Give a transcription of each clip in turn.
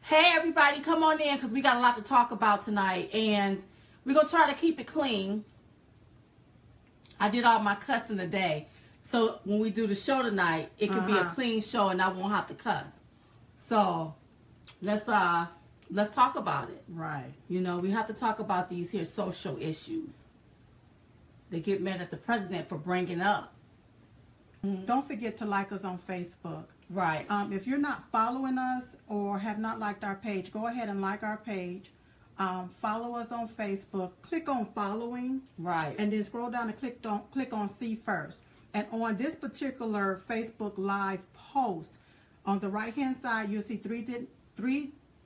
Hey everybody, come on in because we got a lot to talk about tonight, and we're going to try to keep it clean. I did all my cussing today, so when we do the show tonight, it could be a clean show and I won't have to cuss. So let's talk about it. Right. You know, we have to talk about these here social issues. They get mad at the president for bringing up. Don't forget to like us on Facebook. Right. If you're not following us or have not liked our page, go ahead and like our page. Follow us on Facebook. Click on following. Right. And then scroll down and click on see first. And on this particular Facebook Live post, on the right hand side, you'll see three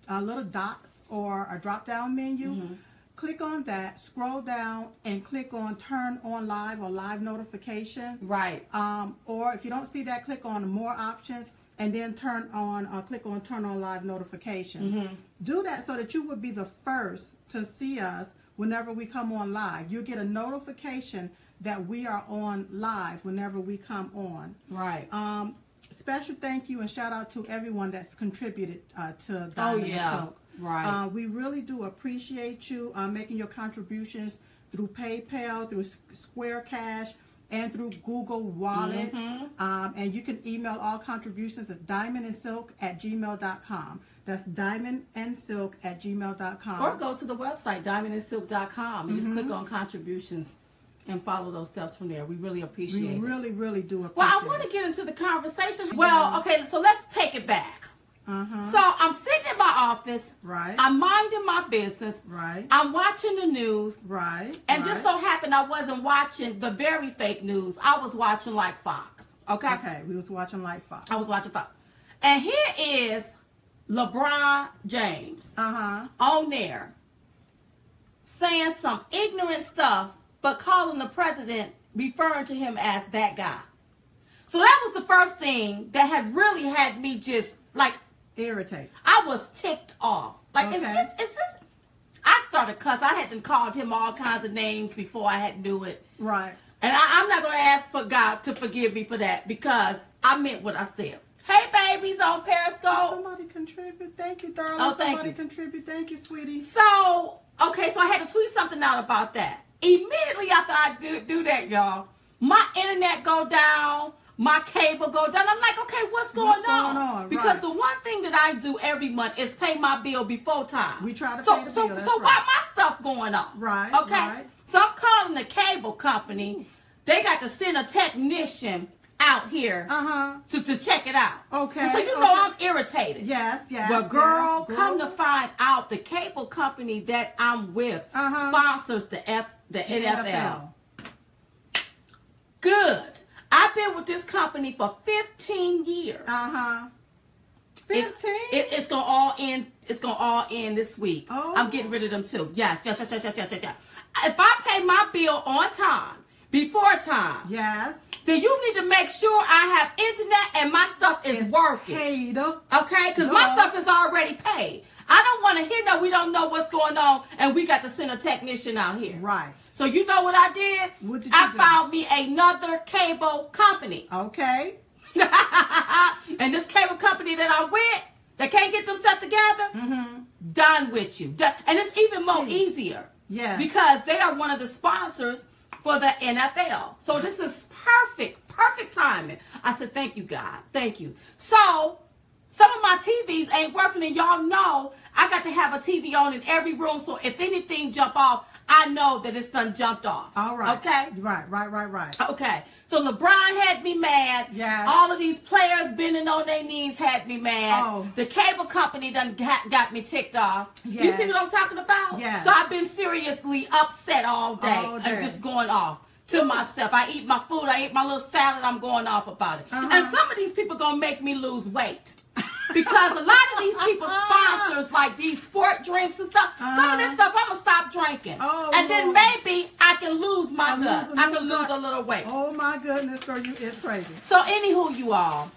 little dots or a drop down menu. Click on that, scroll down, and click on turn on live or live notification. Right. Or if you don't see that, click on more options and then click on turn on live notifications. Do that so that you will be the first to see us whenever we come on live. You'll get a notification that we are on live whenever we come on. Right. Special thank you and shout out to everyone that's contributed to Diamond and Silk. Right. We really do appreciate you making your contributions through PayPal, through Square Cash, and through Google Wallet. And you can email all contributions at diamondandsilk@gmail.com. That's diamondandsilk@gmail.com. Or go to the website, diamondandsilk.com, and just click on contributions and follow those steps from there. We really appreciate it. We really, really do appreciate it. Well, I want to get into the conversation. Well, okay, so let's take it back. So I'm sitting in my office. Right. I'm minding my business. Right. I'm watching the news. Right. And just so happened I wasn't watching the very fake news. I was watching like Fox. Okay? Okay, we was watching like Fox. I was watching Fox. And here is LeBron James on there saying some ignorant stuff, but calling the president, referring to him as that guy. So that was the first thing that had really had me just like irritated. I was ticked off. Like, Okay. is this? I started cuss. I had called him all kinds of names before I had knew it. Right. And I'm not going to ask for God to forgive me for that because I meant what I said. Hey, babies on Periscope. Somebody contribute. Thank you, darling. Oh, thank Somebody you. Contribute. Thank you, sweetie. So, okay, so I had to tweet something out about that. Immediately after I do that, y'all, my internet go down. My cable go down. I'm like, okay, what's going on? Because the one thing that I do every month is pay my bill before time. We try to pay the bill. So why my stuff going on? Right. Okay. Right. So I'm calling the cable company. They got to send a technician out here to check it out. Okay. So you know I'm irritated. Yes. But girl, come to find out, the cable company that I'm with sponsors the NFL. Good. I've been with this company for 15 years. 15? It's gonna all end. It's gonna all end this week. Oh. I'm getting rid of them too. Yes. If I pay my bill on time, before time, yes, then you need to make sure I have internet and my stuff is working. Paid. Okay? Because my stuff is already paid. I don't want to hear that we don't know what's going on and we got to send a technician out here. Right. So you know what I did? What did you I do? found me another cable company. Okay. And this cable company that I'm with, that can't get themselves together, done with you. And it's even more easier. Yeah. Because they are one of the sponsors for the NFL. So this is perfect timing. I said, thank you, God. Thank you. So some of my TVs ain't working, and y'all know I got to have a TV on in every room, so if anything jump off, I know that it's done jumped off. All right. Okay? Right. Okay. So LeBron had me mad. Yes. All of these players bending on their knees had me mad. Oh. The cable company done got me ticked off. Yes. You see what I'm talking about? Yes. So I've been seriously upset all day. And just going off to myself. I eat my food. I eat my little salad. I'm going off about it. And some of these people going to make me lose weight. Because a lot of these people sponsors like these sport drinks and stuff. Some of this stuff I'm going to stop drinking. And then maybe I can lose my gut. I can lose a little weight. Oh my goodness, girl, it's crazy. So anywho, you all,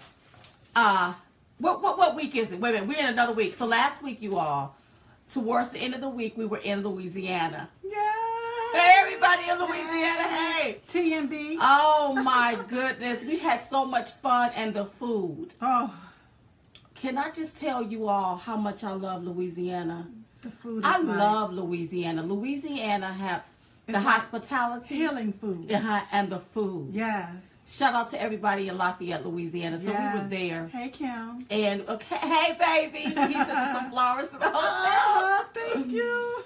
what week is it? Wait a minute, we're in another week. So last week, you all, towards the end of the week, we were in Louisiana. Yeah. Hey, everybody in Louisiana, hey. TNB. Oh my goodness, we had so much fun, and the food. Oh. can I just tell you all how much I love Louisiana? The food is I love Louisiana. Louisiana have the hospitality. Healing food. And the food. Yes. Shout out to everybody in Lafayette, Louisiana. So yes. we were there. Hey, Kim. And, hey, baby. He sent us some flowers to the hotel. Thank you.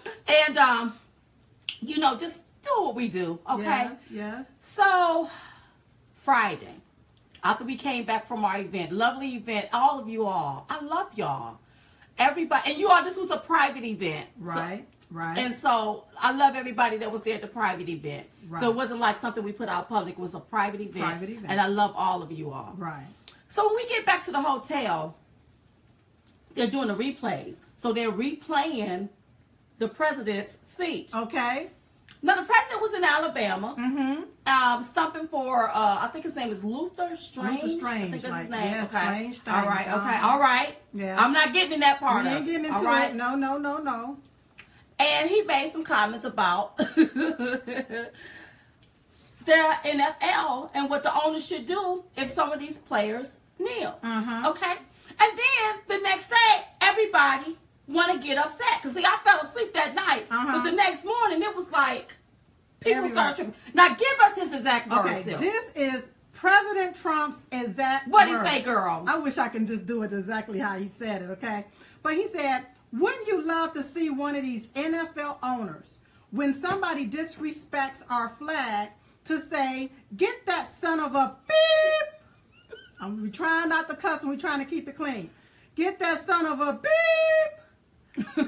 And, you know, just do what we do, okay? Yes, yes. So, Friday, after we came back from our event, lovely event, all of you all, I love y'all. Everybody, and you all, this was a private event. Right, right. And so, I love everybody that was there at the private event. Right. So, it wasn't like something we put out public. It was a private event. Private event. And I love all of you all. Right. So, when we get back to the hotel, they're doing the replays. So, they're replaying the president's speech. Okay. Now, the president was in Alabama, stumping for, I think his name is Luther Strange. Luther Strange. I think that's his name. Yeah, okay. Strange thing. All right, okay, all right. Yeah. I'm not getting in that part We of ain't getting into all right? it. No, no, no, no. And he made some comments about the NFL and what the owners should do if some of these players kneel. Okay? And then the next day, everybody want to get upset. Because, see, I fell asleep that night. But the next morning, it was like, people started tripping. Now, give us his exact words. Okay, this is President Trump's exact What did words. he say, girl? I wish I can just do it exactly how he said it, okay? But he said, wouldn't you love to see one of these NFL owners, when somebody disrespects our flag, to say, get that son of a beep. We're trying not to cuss and we're trying to keep it clean. Get that son of a beep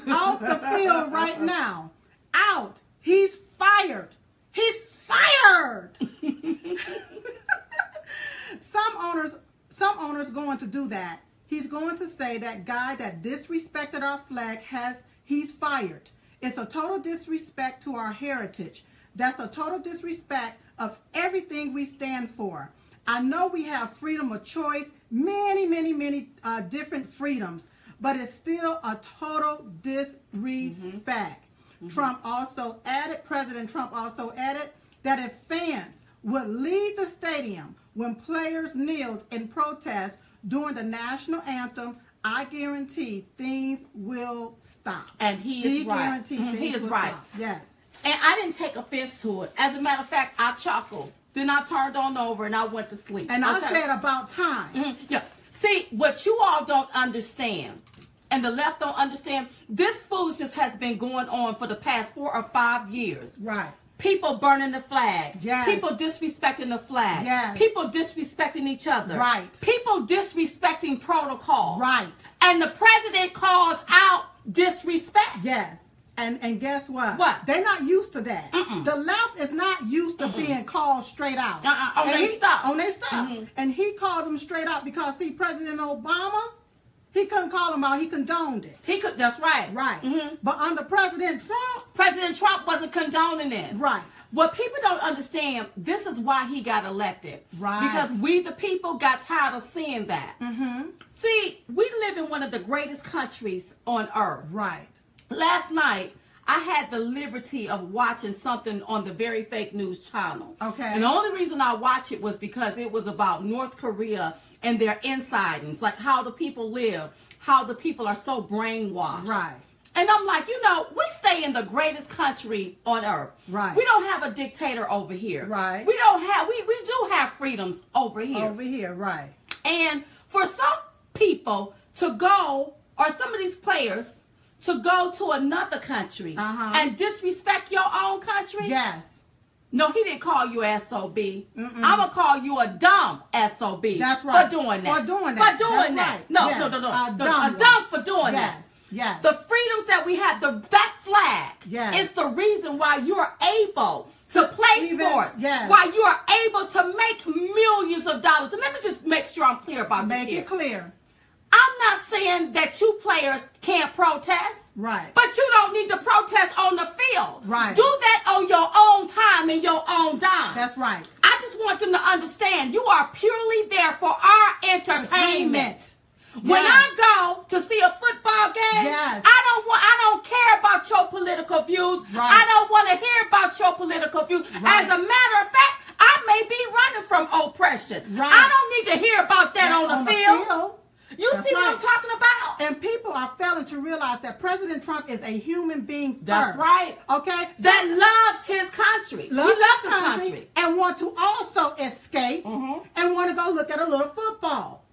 off the field right now. Out. He's fired. He's fired. Some owners going to do that. He's going to say that guy that disrespected our flag he's fired. It's a total disrespect to our heritage. That's a total disrespect of everything we stand for. I know we have freedom of choice, many, many, many different freedoms, but it's still a total disrespect. President Trump also added that if fans would leave the stadium when players kneeled in protest during the national anthem, I guarantee things will stop. And he is right. He is right. Stop. Yes. And I didn't take offense to it. As a matter of fact, I chuckled. Then I turned on over and I went to sleep. And I said about time. Yeah. See, what you all don't understand, and the left don't understand, this foolishness has been going on for the past 4 or 5 years. Right. People burning the flag. Yes. People disrespecting the flag. Yes. People disrespecting each other. Right. People disrespecting protocol. Right. And the president called out disrespect. Yes. And guess what? What? They're not used to that. The left is not used to being called straight out. On their stuff. On their stuff. And he called them straight out because, see, President Obama, he couldn't call them out. He condoned it. He could. That's right. Right. But under President Trump wasn't condoning this. Right. What people don't understand, this is why he got elected. Right. Because we, the people, got tired of seeing that. See, we live in one of the greatest countries on earth. Right. Last night, I had the liberty of watching something on the Very Fake News channel. Okay. And the only reason I watched it was because it was about North Korea and their insidings, like how the people live, how the people are so brainwashed. Right. And I'm like, you know, we stay in the greatest country on earth. Right. We don't have a dictator over here. Right. We don't have, we do have freedoms over here. Over here, right. And for some people to go, or some of these players, to go to another country and disrespect your own country? Yes. No, he didn't call you SOB. I'm going to call you a dumb SOB. That's right. For doing that. For doing that. For doing that. Right. No, yes. no. A dumb for doing that. Yes. The freedoms that we have, that flag is the reason why you're able to play sports. Yes. Why you are able to make millions of dollars. And let me just make sure I'm clear about this here. Make it clear. I'm not saying that you players can't protest. Right. But you don't need to protest on the field. Right. Do that on your own time and your own dime. That's right. I just want them to understand you are purely there for our entertainment. When I go to see a football game, I don't care about your political views. Right. I don't want to hear about your political views. Right. As a matter of fact, I may be running from oppression. Right. I don't need to hear about that on the field. You That's see what I'm talking are failing to realize that President Trump is a human being first. That's right. Okay? That loves his country. He loves his country. And want to also escape and want to go look at a little football.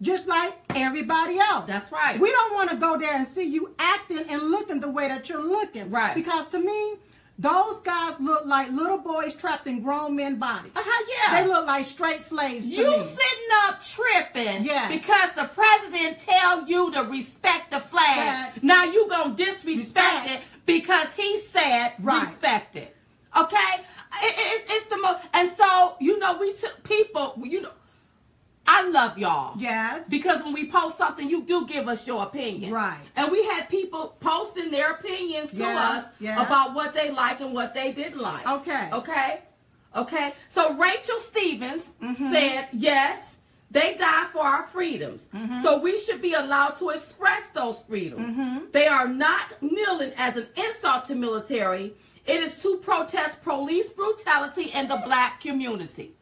Just like everybody else. That's right. We don't want to go there and see you acting and looking the way that you're looking. Right. Because to me, those guys look like little boys trapped in grown men bodies. Yeah. They look like straight slaves to me. You sitting up tripping Yes. because the president tell you to respect the flag. Now you gonna disrespect it because he said respect it. Okay? It's the most. And so, you know, we took people, you know, I love y'all. Yes. Because when we post something, you do give us your opinion. Right. And we had people posting their opinions to us about what they like and what they didn't like. Okay. Okay? Okay? So Rachel Stevens said, yes, they died for our freedoms. So we should be allowed to express those freedoms. They are not kneeling as an insult to military. It is to protest police brutality in the black community.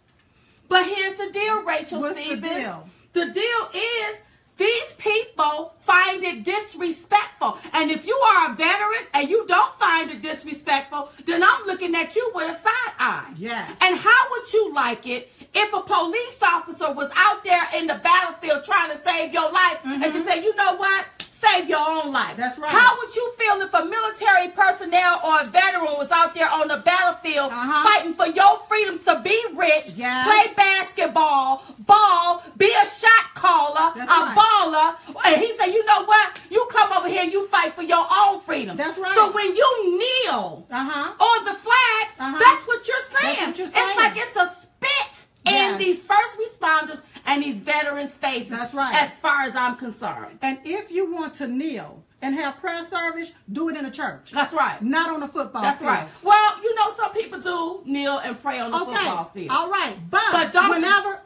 But here's the deal, Rachel Stevens. The deal? The deal is these people find it disrespectful. And if you are a veteran and you don't find it disrespectful, then I'm looking at you with a side eye. Yes. And how would you like it if a police officer was out there in the battlefield trying to save your life and to say, you know what? Save your own life. That's right. How would you feel if a military personnel or a veteran was out there on the battlefield fighting for your freedoms to be rich, play basketball, ball, be a shot caller, baller, and he said, you know what? You come over here and you fight for your own freedom. That's right. So when you kneel on the flag, that's what you're saying. That's what you're saying. It's like it's a spit in these first responders and these veterans' faces. That's right. As far as I'm concerned. And if you want to kneel and have prayer service, do it in a church. That's right. Not on a football field. That's right. Well, you know, some people do kneel and pray on the football field. All right. But whenever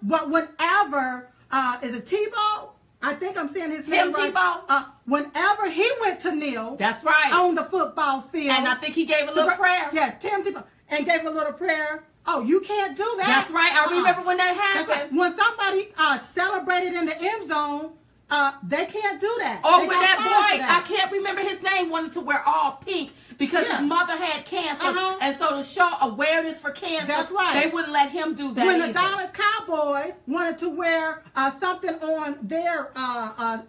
is it Tebow? I think I'm saying his name right. Tebow? Whenever he went to kneel. That's right. On the football field. And I think he gave a little prayer. Yes, Tim Tebow. And gave a little prayer. Oh, you can't do that. That's right. I remember when that happened. Right. When somebody celebrated in the end zone, they can't do that. Or when that boy, I can't remember his name, wanted to wear all pink because his mother had cancer. And so to show awareness for cancer, that's right. They wouldn't let him do that When either. the Dallas Cowboys wanted to wear something on their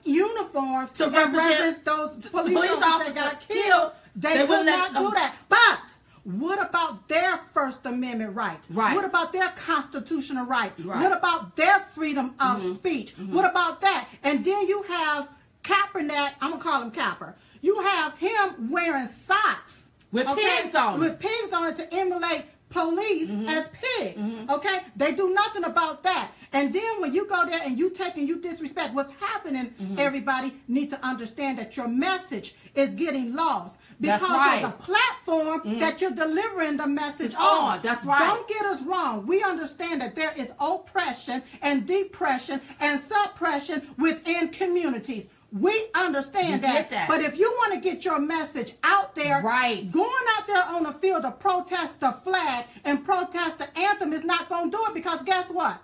uniforms to represent those police officers that got killed, they could not do that. But what about their First Amendment rights? Right. What about their constitutional rights? Right. What about their freedom of speech? What about that? And then you have Kaepernick, I'm going to call him Capper. You have him wearing socks. With pigs on it. With pigs on it to emulate police as pigs. Okay? They do nothing about that. And then when you go there and you take and you disrespect what's happening, everybody needs to understand that your message is getting lost. Because of the platform that you're delivering the message on. That's right. Don't get us wrong. We understand that there is oppression and depression and suppression within communities. We understand that. But if you want to get your message out there, going out there on the field to protest the flag and protest the anthem is not going to do it, because guess what?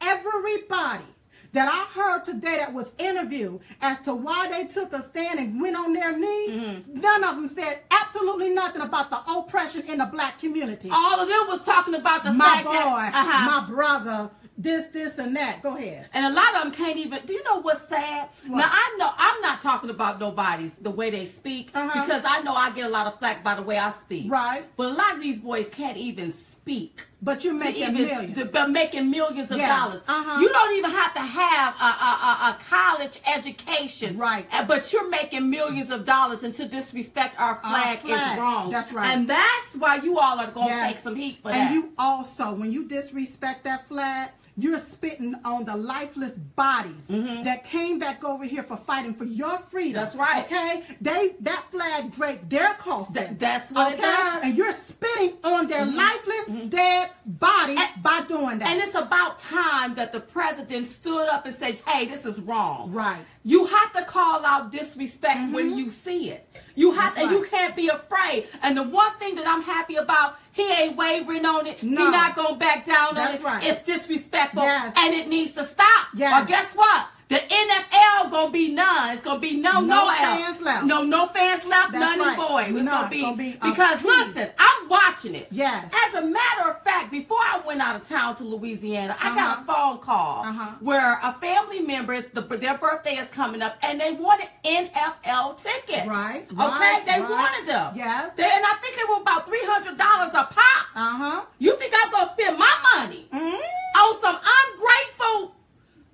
Everybody that I heard today that was interviewed as to why they took a stand and went on their knee, none of them said absolutely nothing about the oppression in the black community. All of them was talking about the fact that my brother, this, and that. Go ahead. And a lot of them can't even, do you know what's sad? What? Now, I know, I'm not talking about nobody's, the way they speak, because I know I get a lot of flack by the way I speak. Right. But a lot of these boys can't even speak. But you're making millions. Making millions of dollars. You don't even have to have a college education. Right. But you're making millions of dollars, and to disrespect our flag is wrong. That's right. And that's why you all are going to take some heat for that. And you also, when you disrespect that flag, you're spitting on the lifeless bodies that came back over here for fighting for your freedom. That's right. Okay? That flag draped their coffin. That's what it does. And you're spitting on their lifeless, dead bodies by doing that. And it's about time that the president stood up and said, hey, this is wrong. Right. You have to call out disrespect when you see it. You have to, and you can't be afraid. And the one thing that I'm happy about, he ain't wavering on it. No. He's not going to back down on it. Right. It's disrespectful. Yes. And it needs to stop. Yes. Or guess what? The NFL gonna be none. It's gonna be no fans left. No fans left. That's none right. boy. It's No, gonna it's be because listen, I'm watching it. Yes. As a matter of fact, before I went out of town to Louisiana, I got a phone call where a family member, their birthday is coming up, and they wanted NFL tickets. Right. Okay. They wanted them. Yes. And I think they were about $300 a pop. You think I'm gonna spend my money on some ungrateful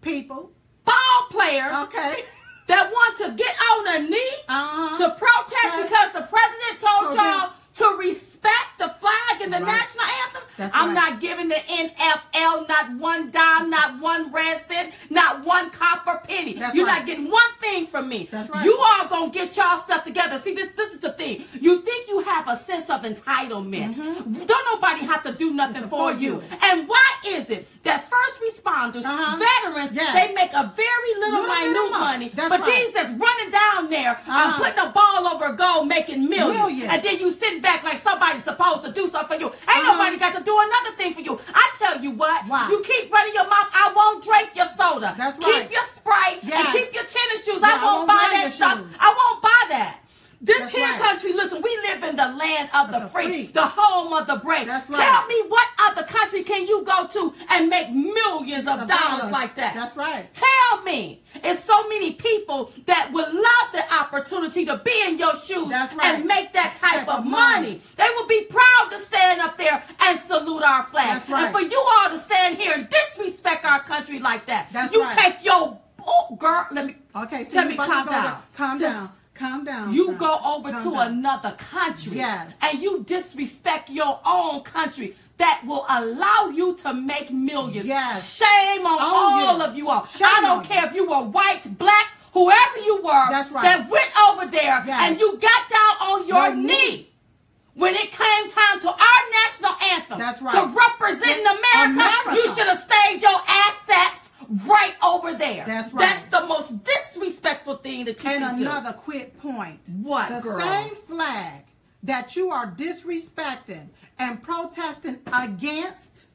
people? Ball players that want to get on their knee to protest because the president told y'all to respect the flag and the national anthem. I'm not giving the NFL not one dime, not one red cent, not one copper penny. You're not getting one thing from me. You all gonna get y'all stuff together. See, this is the thing. You think you have a sense of entitlement. Don't nobody have to do nothing for you. And why is it that first responders, veterans, they make a very little minute money, but these that's running down there, putting a ball over a goal, making millions, and then you sitting back like somebody's supposed to do something for you. Ain't nobody got to do another thing for you. I tell you what, you keep running your mouth, I won't drink your soda. Keep your Sprite and keep your tennis shoes. I won't buy that stuff. I won't buy that. This country, listen, we live in the land of the free, the home of the brave. Tell me what other country can you go to and make millions of dollars like that? Tell me. It's so many people that would love the opportunity to be in your shoes and make that type of money. They would be proud to stand up there and salute our flag. And for you all to stand here and disrespect our country like that. Take your, girl, let me calm down. Calm down. You go over to another country and you disrespect your own country that will allow you to make millions. Shame on all of you all. I don't care if you were white, black, whoever you were that went over there and you got down on your knee when it came time to our national anthem to represent America. You should have stayed your assets right over there. That's the most disrespectful thing that you can do. And another quick point. What, the girl? Same flag that you are disrespecting and protesting against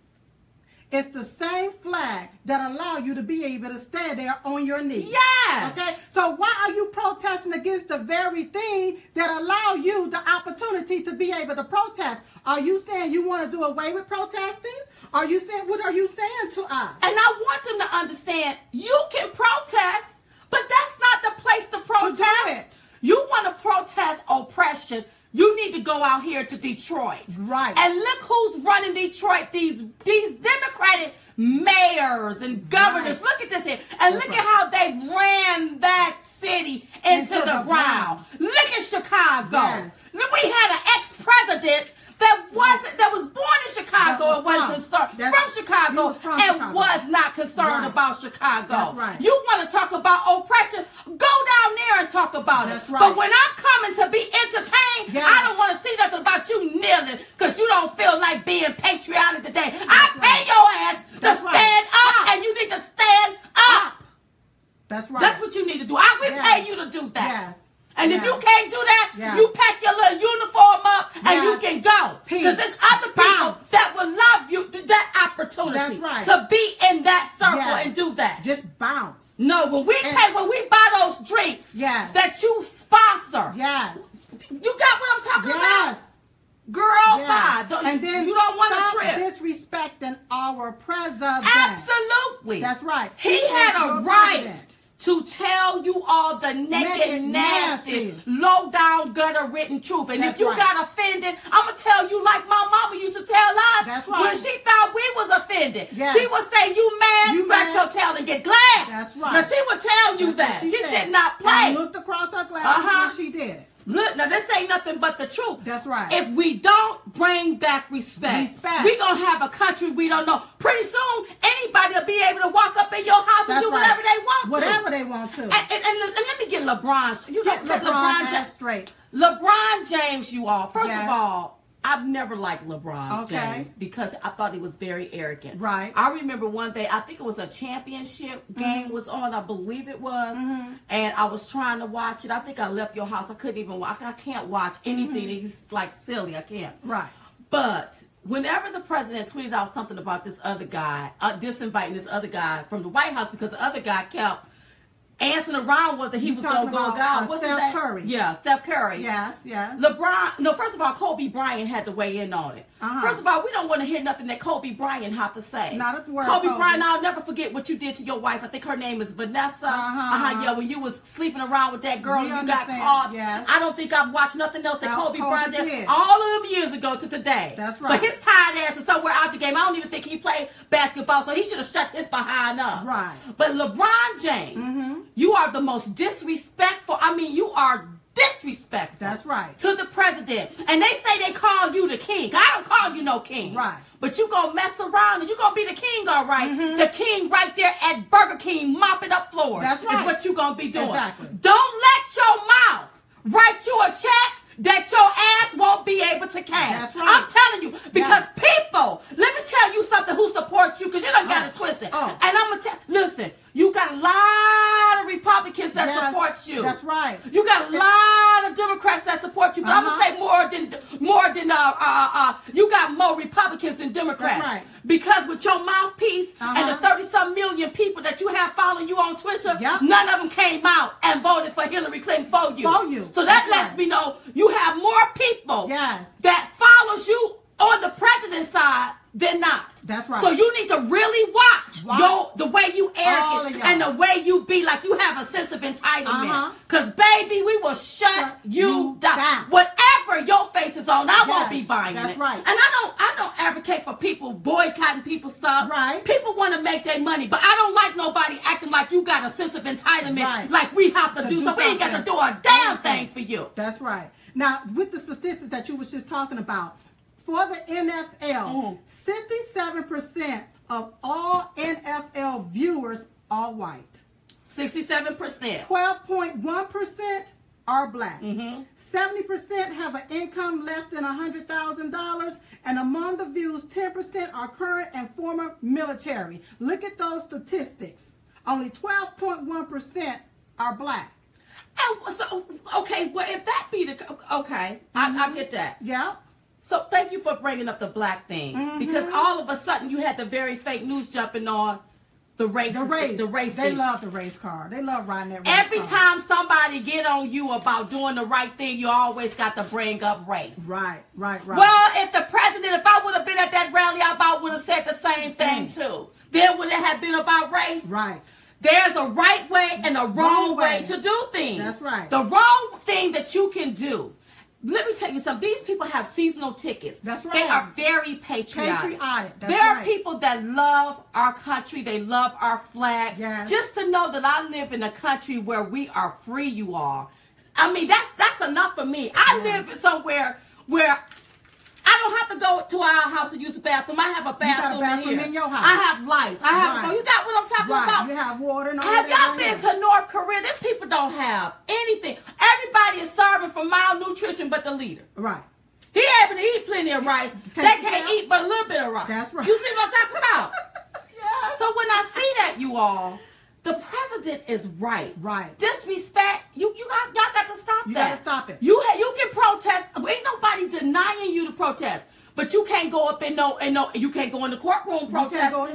is the same flag that allow you to be able to stay there on your knees. Yes. Okay. So why are you protesting against the very thing that allow you the opportunity to be able to protest? Are you saying you want to do away with protesting? Are you saying, what are you saying to us? And I want them to understand you can protest, but that's not the place to protest. You want to protest oppression. You need to go out here to Detroit. Right. And look who's running Detroit. These Democratic mayors and governors. Look at this here. And look at how they ran that city into the ground. Look at Chicago. We had an ex-president that was born in Chicago and wasn't concerned from Chicago and was not concerned about Chicago. You want to talk about oppression? Go down there and talk about it. But when I'm coming to be entertained, I don't want to see nothing about you kneeling because you don't feel like being patriotic today. I pay your ass to stand up, and you need to stand up. That's right. That's what you need to do. I will pay you to do that. And if you can't do that, you pack your little uniform up and you can go. Because there's other people that will love you, that opportunity to be in that circle and do that. Just bounce. No, when we buy those drinks that you sponsor. You got what I'm talking about? Girl, bye. And then you don't want to trip. Disrespecting our president. Absolutely. That's right. He had a right to tell you all the naked, nasty, low-down, gutter-written truth. And if you got offended, I'm going to tell you like my mama used to tell us when she thought we was offended. She would say, you mad, scratch your tail and get glad. That's right. Now, she would tell you that. She did not play. And looked across her glasses when she did it. Look, now this ain't nothing but the truth. That's right. If we don't bring back respect, we're going to have a country we don't know. Pretty soon, anybody will be able to walk up in your house and do whatever they want to. Whatever they want to. And let me get LeBron. You get LeBron James straight. LeBron James, you all. First of all, I've never liked LeBron James because I thought he was very arrogant. Right. I remember one day, I think it was a championship game was on, I believe it was, and I was trying to watch it. I think I left your house. I couldn't even watch. I can't watch anything. He's like silly. I can't. Right. But whenever the president tweeted out something about this other guy, disinviting this other guy from the White House because the other guy kept answering around whether he was going to go down. What's Steph Curry. Yeah, Steph Curry. Yes, yes. LeBron. No, first of all, Kobe Bryant had to weigh in on it. First of all, we don't want to hear nothing that Kobe Bryant had to say. Not a word. Kobe Bryant, I'll never forget what you did to your wife. I think her name is Vanessa. Yeah, when you was sleeping around with that girl, you got caught. Yes. I don't think I've watched nothing else that Kobe Bryant did all of them years ago to today. That's right. But his tired ass is somewhere out the game. I don't even think he played basketball, so he should have shut his behind up. Right. But LeBron James, you are the most disrespectful. I mean, you are disrespectful. That's right. To the president. And they say they call you the king. I don't call you no king. Right. But you gonna mess around and you gonna be the king, all right. The king right there at Burger King mopping up floors. That's right. Is what you gonna be doing. Exactly. Don't let your mouth write you a check that your ass won't be able to cash. That's right. I'm telling you, because people, let me tell you something who supports you, because you done got it twisted. And I'm going to tell, listen, you got a lot of Republicans that support you. That's right. You got a lot of Democrats that support you, but I'm going to say more than you got more Republicans than Democrats. That's right. Because with your mouthpiece and the 30-some million people that you have following you on Twitter, none of them came out and voted for Hillary Clinton for you. So that lets me know you have more people that follows you on the president's side than not. That's right. So you need to really watch the way you arrogant and the way you be like you have a sense of entitlement. Because, baby, we will shut you down. Whatever your face is on, I won't be buying it. That's right. And I don't advocate for people boycotting people's stuff. Right. People want to make their money, but I don't like nobody acting like you got a sense of entitlement, like we have to do something. We ain't got to do a damn thing for you. That's right. Now, with the statistics that you was just talking about, for the NFL, 67% of all NFL viewers are white. 67%. 12.1% are black. 70% have an income less than $100,000, and among the views, 10% are current and former military. Look at those statistics. Only 12.1% are black. And so, okay, well, if that be the I get that. Yeah. So thank you for bringing up the black thing, because all of a sudden you had the very fake news jumping on the race. The race. They love the race car. They love riding that race Every car. time somebody get on you about doing the right thing, you always got to bring up race. Right. Well, if I would have been at that rally, I about would have said the same thing too. Then would it have been about race? Right. There's a right way and a wrong way to do things. That's right. The wrong thing that you can do. Let me tell you something. These people have seasonal tickets. That's right. They are very patriotic. That's there are people that love our country. They love our flag. Yes. Just to know that I live in a country where we are free, you all. I mean, that's enough for me. I live somewhere where I don't have to go to our house and use the bathroom. I have a bathroom, in your house. I have lights. I have. You got what I'm talking about? You have water and all Have that. y'all been to North Korea? Them people don't have anything. Everybody is starving for malnutrition but the leader. Right. He able to eat plenty of rice. They can't eat but a little bit of rice. That's right. You see what I'm talking about? Yes. So when I see that, you all, the president is right. Right. Disrespect. Y'all got to stop that. You got to stop it. You can protest. Ain't nobody denying you to protest. But you can't go up in you can't go in the courtroom protest. No.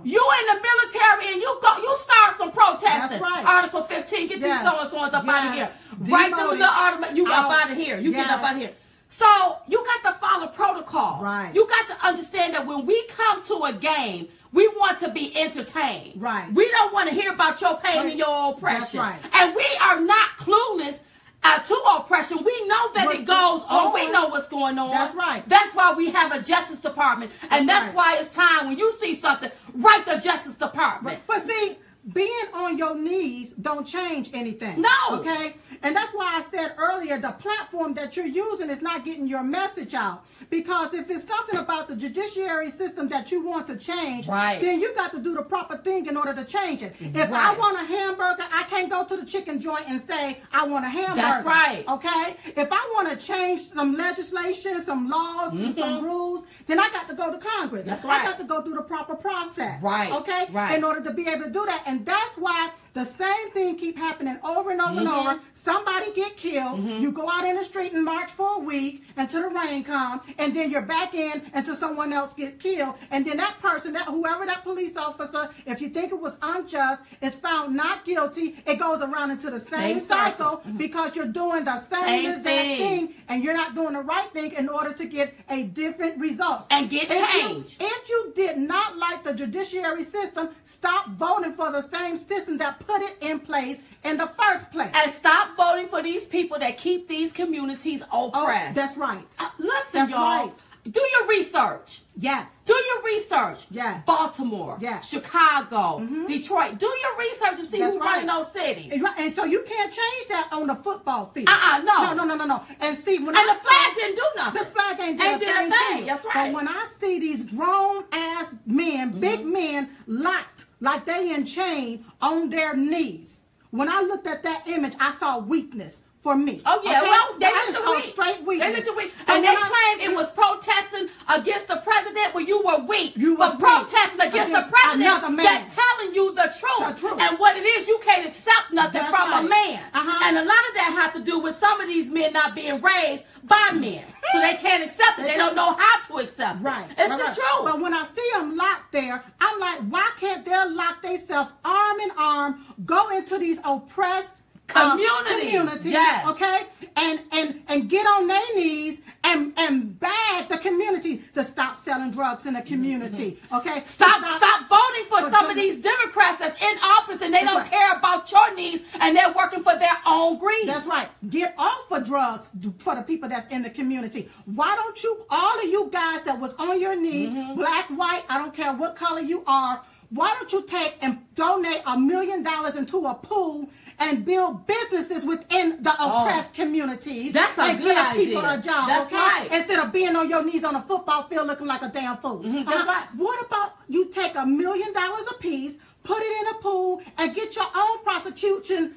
You in the military and you start some protesting. That's right. Article 15, get these so-and-so's up out of here. Demoted. Write them little article, you up out of here. You get up out of here. So you got to follow protocol. Right. You got to understand that when we come to a game, we want to be entertained. Right. We don't want to hear about your pain and your oppression. That's right. And we are not clueless to oppression. We know that it goes on. We know what's going on. That's right. That's why we have a Justice Department. And that's why it's time when you see something, write the Justice Department. But see, being on your knees don't change anything. No. Okay? And that's why I said earlier, the platform that you're using is not getting your message out. Because if it's something about the judiciary system that you want to change, then you got to do the proper thing in order to change it. If I want a hamburger, I can't go to the chicken joint and say, I want a hamburger. That's right. Okay? If I want to change some legislation, some laws, some rules, then I got to go to Congress. That's right. I got to go through the proper process. Right. Okay? Right. In order to be able to do that. And that's why The same thing keep happening over and over and over. Somebody get killed. You go out in the street and march for a week until the rain comes, and then you're back in until someone else gets killed. And then that person, whoever that police officer, if you think it was unjust, is found not guilty. It goes around into the same cycle because you're doing the same exact thing, and you're not doing the right thing in order to get a different result and get change. If you did not like the judiciary system, stop voting for the same system that put it in place in the first place. And stop voting for these people that keep these communities oppressed. Oh, that's right. Listen, y'all. Right. Do your research. Yes. Do your research. Yes. Baltimore. Yes. Chicago. Detroit. Do your research and see who's running those cities. And so you can't change that on the football field. No. No. And see, when the flag didn't do nothing. The flag ain't did a thing. That's right. But when I see these grown ass men, big men, locked like they in chain on their knees, when I looked at that image, I saw weakness. For me. Oh yeah, okay? well they looked weak. Straight weakness. They looked weak. And they claimed it was protesting against the president when you were weak. You was protesting against the president that telling you the truth. And what it is, you can't accept nothing from a man. And a lot of that has to do with some of these men not being raised by men. So they can't accept it. They don't know how to accept it. It's the truth. But when I see them locked there, I'm like, why can't they lock themselves arm in arm, go into these oppressed community, yes. Okay, and get on their knees and beg the community to stop selling drugs in the community. Okay, stop voting for some of these Democrats that's in office and they don't care about your needs and they're working for their own greed. That's right. Get off of drugs for the people that's in the community. Why don't you, all of you guys that was on your knees, black, white, I don't care what color you are, why don't you take and donate $1 million into a pool and build businesses within the oppressed communities. That's a good idea. People a job, that's right. Instead of being on your knees on a football field looking like a damn fool. That's right. What about you take $1 million a piece, put it in a pool, and get your own prosecution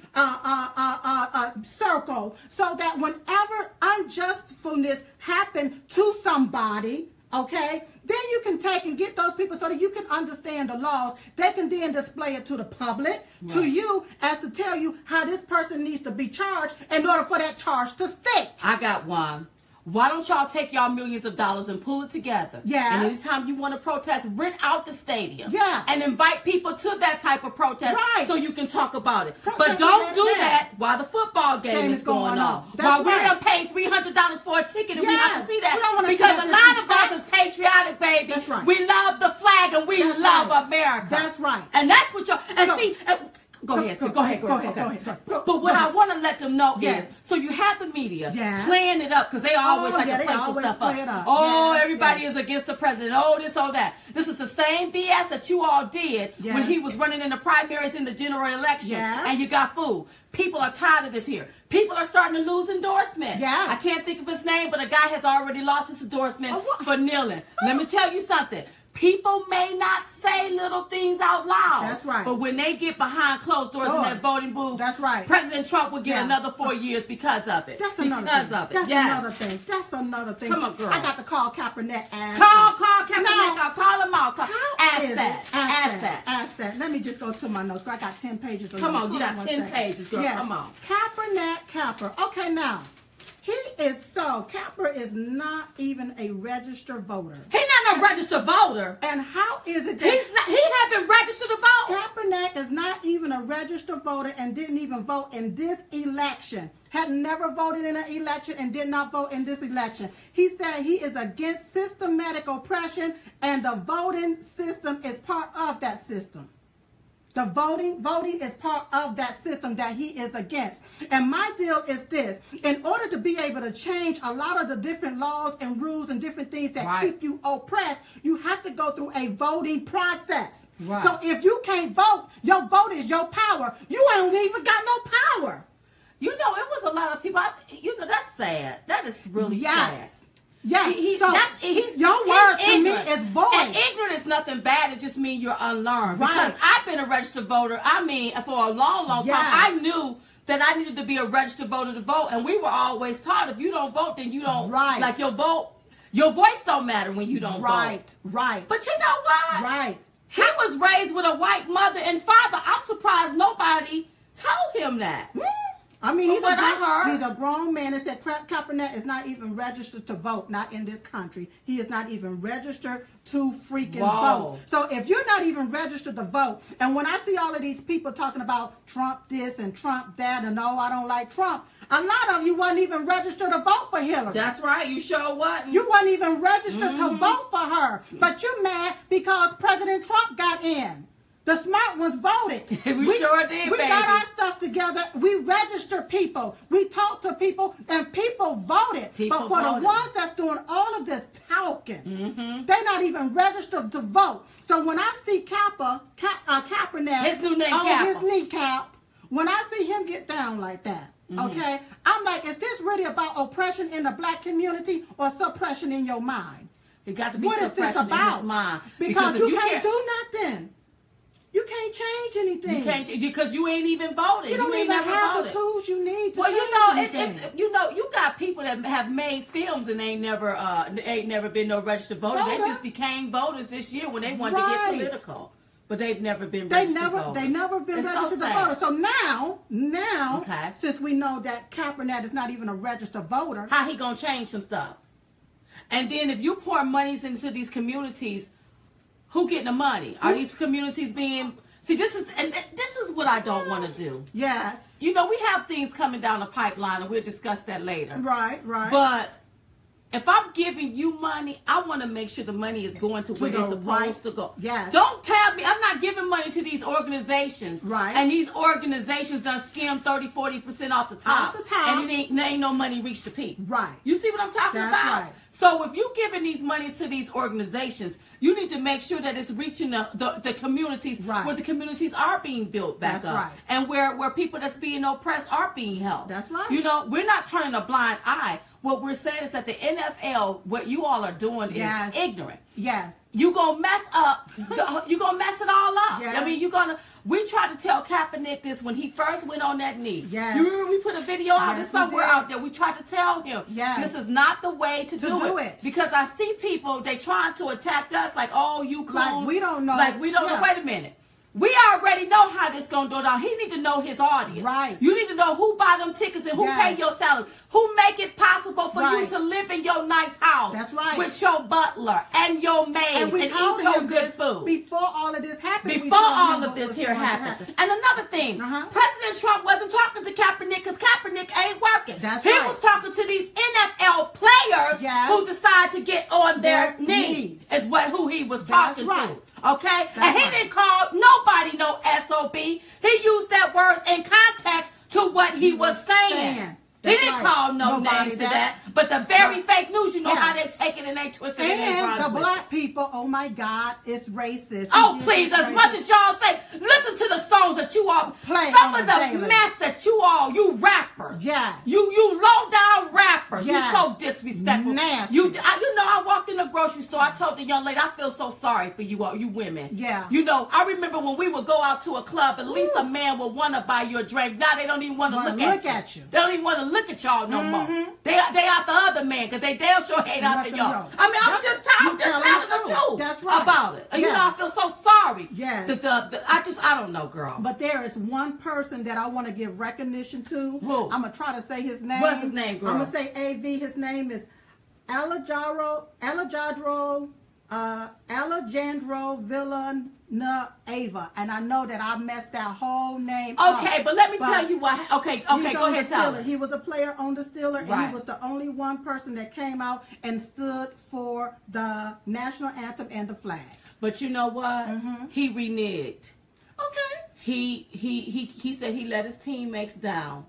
circle so that whenever unjustfulness happen to somebody, okay, then you can take and get those people so that you can understand the laws. They can then display it to the public, to you, as to tell you how this person needs to be charged in order for that charge to stick. I got one. Why don't y'all take y'all millions of dollars and pull it together? Yeah. And anytime you want to protest, rent out the stadium. Yeah. And invite people to that type of protest so you can talk about it. But Protest don't do that while the football game is going on. While we're going to pay $300 for a ticket and we have to see that. Because a lot of us is patriotic, baby. That's right. We love the flag and we love America. That's right. And that's what y'all... And see... Go ahead. But what I want to let them know is, so you have the media playing it up because they always like to play some stuff up. Oh, everybody is against the president. Oh, this, oh, that. This is the same BS that you all did when he was running in the primaries in the general election, and you got fooled. People are tired of this here. People are starting to lose endorsement. I can't think of his name, but a guy has already lost his endorsement for kneeling. Let me tell you something. People may not say little things out loud. That's right. But when they get behind closed doors in that voting booth, that's right. President Trump will get another 4 years because of it. That's another thing. That's another thing. Come on, girl. I got to call Kaepernick. Call Kaepernick. Call him out. Asset. Let me just go to my notes. I got 10 pages. Come on, you got 10 pages, girl. Come on. Capper. Okay, now. Capper is not even a registered voter. He's not a registered voter. And how is it that he haven't registered to vote? Kaepernick is not even a registered voter and didn't even vote in this election. Had never voted in an election and did not vote in this election. He said he is against systematic oppression and the voting system is part of that system. The voting is part of that system that he is against. And my deal is this. In order to be able to change a lot of the different laws and rules and different things that keep you oppressed, you have to go through a voting process. So if you can't vote, your vote is your power. You ain't even got no power. You know, it was a lot of people. That's sad. That is really sad. Yeah, he's your word to me is void. And ignorant is nothing bad. It just means you're unlearned. Because I've been a registered voter. I mean, for a long time, I knew that I needed to be a registered voter to vote. And we were always taught, if you don't vote, then you don't. Like your voice don't matter when you don't vote. Right. But you know what? He was raised with a white mother and father. I'm surprised nobody told him that. I mean, he's a grown man. It said Kaepernick is not even registered to vote, not in this country. He is not even registered to freaking vote. So if you're not even registered to vote, and when I see all of these people talking about Trump this and Trump that, and no, I don't like Trump, a lot of you wasn't even registered to vote for Hillary. That's right. You sure wasn't. You wasn't even registered to vote for her. But you're mad because President Trump got in. The smart ones voted. we sure did, We baby. got our stuff together. We registered people. We talked to people, and people voted. But for the ones that's doing all of this talking, they're not even registered to vote. So when I see Kaepernick his new name on his kneecap, when I see him get down like that, okay, I'm like, is this really about oppression in the black community or suppression in your mind? It got to be what suppression is this about? In his mind. Because you can't do nothing. You can't change anything. You can't because you ain't even voted. You don't even have the tools you need to change anything. It's you got people that have made films and ain't never been no registered voter. They just became voters this year when they wanted to get political. But they've never been registered voters. They never been registered voters. So now, since we know that Kaepernick is not even a registered voter, how he gonna change some stuff? And then if you pour monies into these communities, who getting the money? Are these communities being... See, this is what I don't want to do. Yes. You know, we have things coming down the pipeline, and we'll discuss that later. Right. But if I'm giving you money, I want to make sure the money is going to where it's supposed to go. Yes. Don't tell me I'm not giving money to these organizations. Right. And these organizations done skim 30-40% off the top. And it ain't no money reached the people. Right. You see what I'm talking about? Right. So if you're giving these money to these organizations, you need to make sure that it's reaching the communities where the communities are being built back up. Right. And where people that's being oppressed are being helped. That's right. You know, we're not turning a blind eye. What we're saying is that the NFL, what you all are doing is ignorant. Yes. You gonna mess up. You gonna mess it all up. Yes. I mean, we tried to tell Kaepernick this when he first went on that knee. Yes. You remember we put a video out there somewhere out there. We tried to tell him this is not the way to do it. Because I see people, they trying to attack us like, oh, you close. Like we don't know. Like we don't know. Wait a minute. We already know how this gonna go down. He need to know his audience. Right. You need to know who buy them tickets and who pay your salary. Who make it possible for you to live in your nice house. That's right. With your butler and your maids and eat your good food. Before all of this happened. Before all of this here happened. And another thing, President Trump wasn't talking to Kaepernick because Kaepernick ain't working. He was talking to these NFL players who decide to get on their knees. Is who he was talking to. Okay? And he didn't call nobody no SOB. He used that words in context to what he was saying. He didn't call no names to that. But the very fake news, you know how they take it and they twist it and they run the with black people, oh my God, it's racist. Oh, please, as much as y'all say, listen to the songs that you all play. Some of the mess that you rappers. Yes. You low down rappers. Yes. You so disrespectful. Nasty. You know, I walked in the grocery store. I told the young lady, I feel so sorry for you all, you women. Yeah. You know, I remember when we would go out to a club, at least a man would want to buy you a drink. Now they don't even want to look at you. They don't even want to look at y'all no more. They out the other man because they damn sure hate out the y'all. I mean, I'm just telling the truth about it. You know, I feel so sorry. Yes. I don't know, girl. But there is one person that I want to give recognition to. Who? I'm going to try to say his name. What's his name, girl? I'm going to say AV. His name is Alejandro Villanueva, and I know that I messed that whole name up. Okay, but let me tell you what. Okay, go ahead, tell us. He was a player on the Steelers, and he was the only one person that came out and stood for the national anthem and the flag. But you know what? He reneged. Okay. He said he let his teammates down.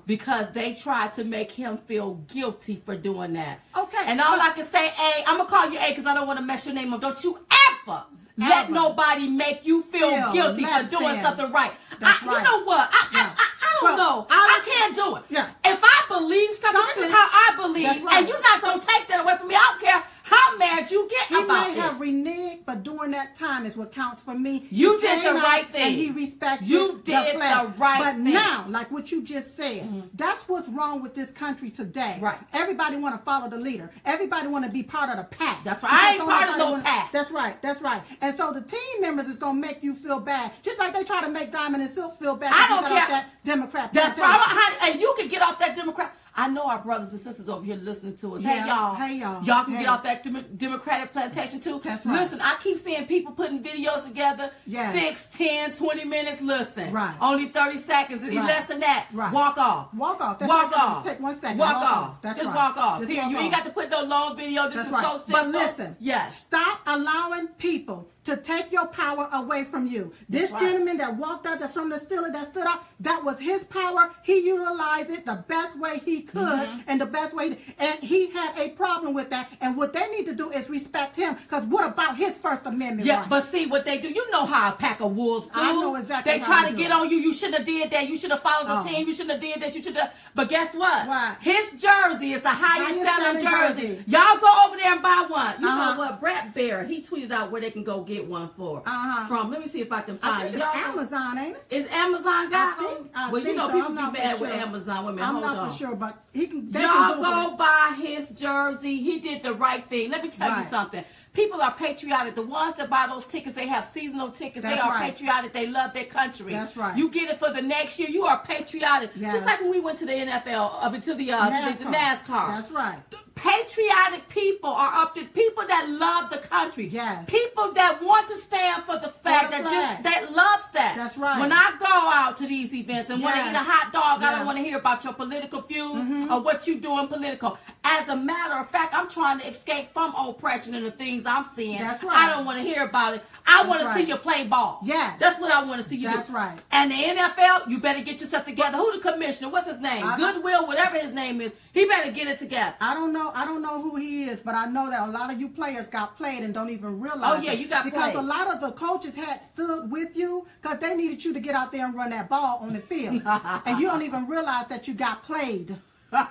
Because they tried to make him feel guilty for doing that. Okay. And all I can say, A, I'm going to call you A because I don't want to mess your name up. Don't you ever let nobody make you feel guilty for doing something right. You know what? I don't know. I can't do it. Yeah. If I believe something, this is how I believe. And you're not going to take that away from me. I don't care how mad you get about it. He may have reneged, but during during that time is what counts for me. You did the right thing. And he respected you did the right but thing. But now, like what you just said, that's what's wrong with this country today. Right. Everybody want to follow the leader. Everybody want to be part of the pack. That's right. I ain't part of no pack. That's right. That's right. And so the team members is gonna make you feel bad, just like they try to make Diamond and Silk feel bad. I don't care. That Democrat. That's right. And you can get off that Democrat. I know our brothers and sisters over here listening to us. Yeah. Hey, y'all. Hey, y'all. Y'all can get off that Democratic plantation, too. That's right. Listen, I keep seeing people putting videos together. 6, 10, 20 minutes. Listen. Right. Only 30 seconds. Right. Less than that. Right. Walk off. Walk off. That's walk off. Take 1 second. Walk off. That's just right. walk off. Just Here, walk you off. ain't got to put no long video. This is so simple. But listen. Yes. Stop allowing people to take your power away from you. This gentleman that walked out from the Steeler that stood up, that was his power. He utilized it the best way he could and the best way. And he had a problem with that. And what they need to do is respect him. Because what about his First Amendment Yeah, right? but see what they do. You know how a pack of wolves do. I know exactly They try to get on you. You should have did that. You should have followed the team. You should have did that. You should have. But guess what? What? His jersey is the highest selling jersey. Y'all go over there and buy one. You know what? Brett Bear, he tweeted out where they can go get one for. From, let me see if I can find it. It's Amazon, ain't it? Is Amazon got them? Well, you know, so. people be mad with Amazon. Wait a minute, I'm hold not on. for sure, but he can. Y'all go buy his jersey. He did the right thing. Let me tell you something. People are patriotic. The ones that buy those tickets, they have seasonal tickets. They are patriotic. They love their country. That's right. You get it for the next year. You are patriotic. Yes. Just like when we went to the NFL, up into the NASCAR. That's right. Patriotic people are up to people that love the country. Yes. People that want to stand for the flag, that loves that. That's right. When I go out to these events and want to eat a hot dog, I don't want to hear about your political views or what you doing political. As a matter of fact, I'm trying to escape from oppression and the things I'm seeing. That's right. I don't want to hear about it. I want to see you play ball. Yeah. That's what I want to see you do. That's right. And the NFL, you better get yourself together. Who the commissioner? What's his name? Goodwill, whatever his name is. He better get it together. I don't know who he is, but I know that a lot of you players got played and don't even realize. Oh yeah, you got because played. a lot of the coaches had stood with you because they needed you to get out there and run that ball on the field, and you don't even realize that you got played.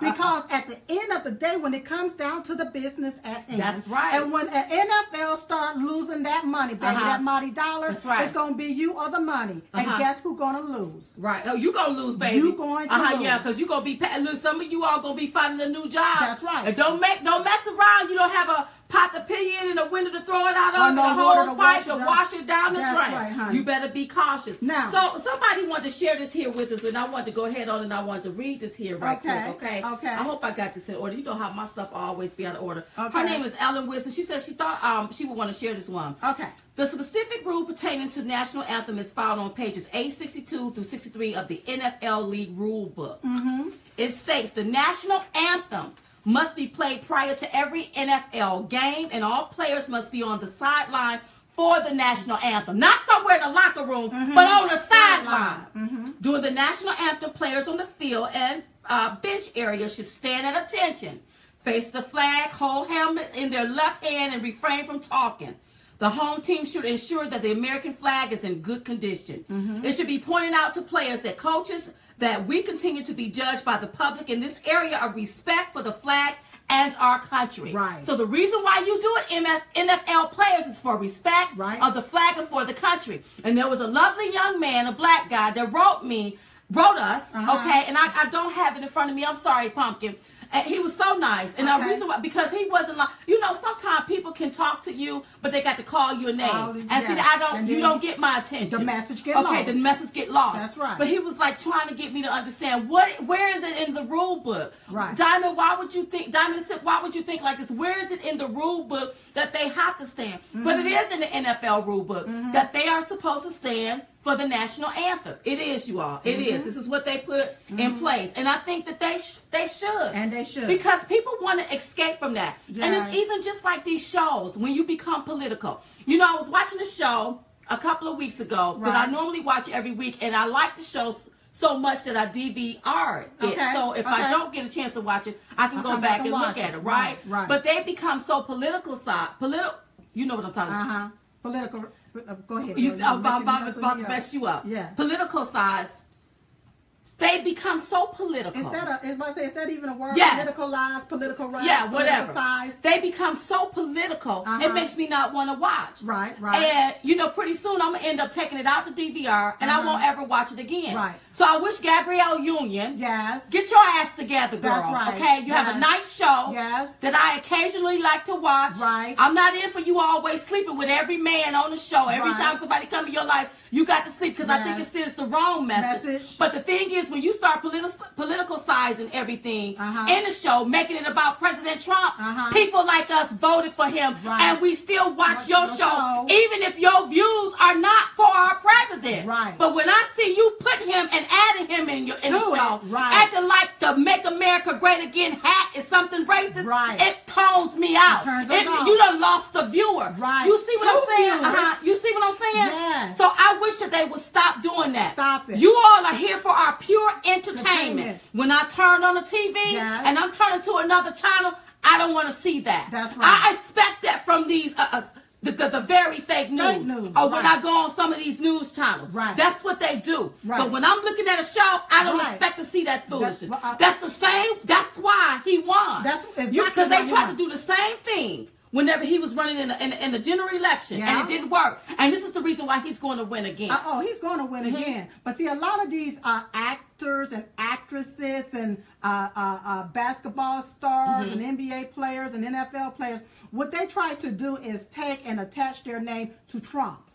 Because at the end of the day, when it comes down to the business at hand, that's right. And when an NFL start losing that money, baby, that mighty dollar, it's going to be you or the money. And guess who's going to lose? Right. Oh, you going to lose, baby. You going to lose. Yeah, because you going to be, look, some of you all going to be finding a new job. That's right. And don't mess around. You don't have a pot to pee in and a window to throw it out on, the hose pipe to wash it down the drain. Right, honey. You better be cautious. Now, so somebody wanted to share this here with us, and I wanted to go ahead on and I wanted to read this here right quick, okay? Okay. I hope I got this in order. You know how my stuff always be out of order. Okay. Her name is Ellen Wilson. She said she thought she would want to share this one. Okay. The specific rule pertaining to National Anthem is found on pages 862 through 63 of the NFL League Rule Book. It states the National Anthem must be played prior to every NFL game, and all players must be on the sideline for the National Anthem. Not somewhere in the locker room, but on the sideline. During the National Anthem, players on the field and bench area should stand at attention, face the flag, hold helmets in their left hand, and refrain from talking. The home team should ensure that the American flag is in good condition. It should be pointed out to players that coaches that we continue to be judged by the public in this area of respect for the flag and our country. Right. So the reason why you do it, NFL players, is for respect of the flag and for the country. And there was a lovely young man, a black guy, that wrote us, okay, and I don't have it in front of me. I'm sorry, Pumpkin. And he was so nice. And the reason why, because he wasn't like, you know, sometimes people can talk to you, but they got to call you a name. And see, you don't get my attention. The message get lost. Okay, the message get lost. That's right. But he was like trying to get me to understand where is it in the rule book? Right. Diamond, why would you think like this? Where is it in the rule book that they have to stand? But it is in the NFL rule book that they are supposed to stand for the national anthem. It is, you all. It is. This is what they put in place. And I think that they should. And they should. Because people want to escape from that. Yes. And it's even just like these shows when you become political. You know, I was watching a show a couple of weeks ago that I normally watch every week, and I like the show so much that I DVR it. Okay. So if I don't get a chance to watch it, I can go back and look at it, right? Right. But they become so political. You know what I'm talking about. Political. Go ahead. I'm about to mess you up. Yeah. Political sides they become so political. Is that even a word? Yes. Political rise, yeah, whatever. Politicize. They become so political, it makes me not want to watch. Right. And, you know, pretty soon I'm going to end up taking it out the DVR, and I won't ever watch it again. Right. So I wish Gabrielle Union, yes, get your ass together, girl. That's right. Okay? You have a nice show that I occasionally like to watch. Right. I'm not in for you always sleeping with every man on the show. Every time somebody come in your life, you got to sleep, because I think it sends the wrong message. But the thing is, when you start politicizing everything in the show, making it about President Trump, people like us voted for him, and we still watch your show, even if your views are not for our president. Right. But when I see you put him and adding him in the show, acting like the Make America Great Again hat is something racist, it tones me out. You done lost the viewer. Right. You see what I'm saying? You see what I'm saying? Yes. So I wish that they would stop doing that. Stop it. You all are here for our pure entertainment. When I turn on the TV and I'm turning to another channel, I don't want to see that. That's right. I expect that from these the very fake news. Or when I go on some of these news channels. Right. That's what they do. Right. But when I'm looking at a show, I don't expect to see that foolishness. That's the same. That's why he won. That's exactly because they tried to do the same thing whenever he was running in the general election, and it didn't work. And this is the reason why he's going to win again. He's going to win again. But see, a lot of these actors and actresses and basketball stars and NBA players and NFL players, what they try to do is take and attach their name to Trump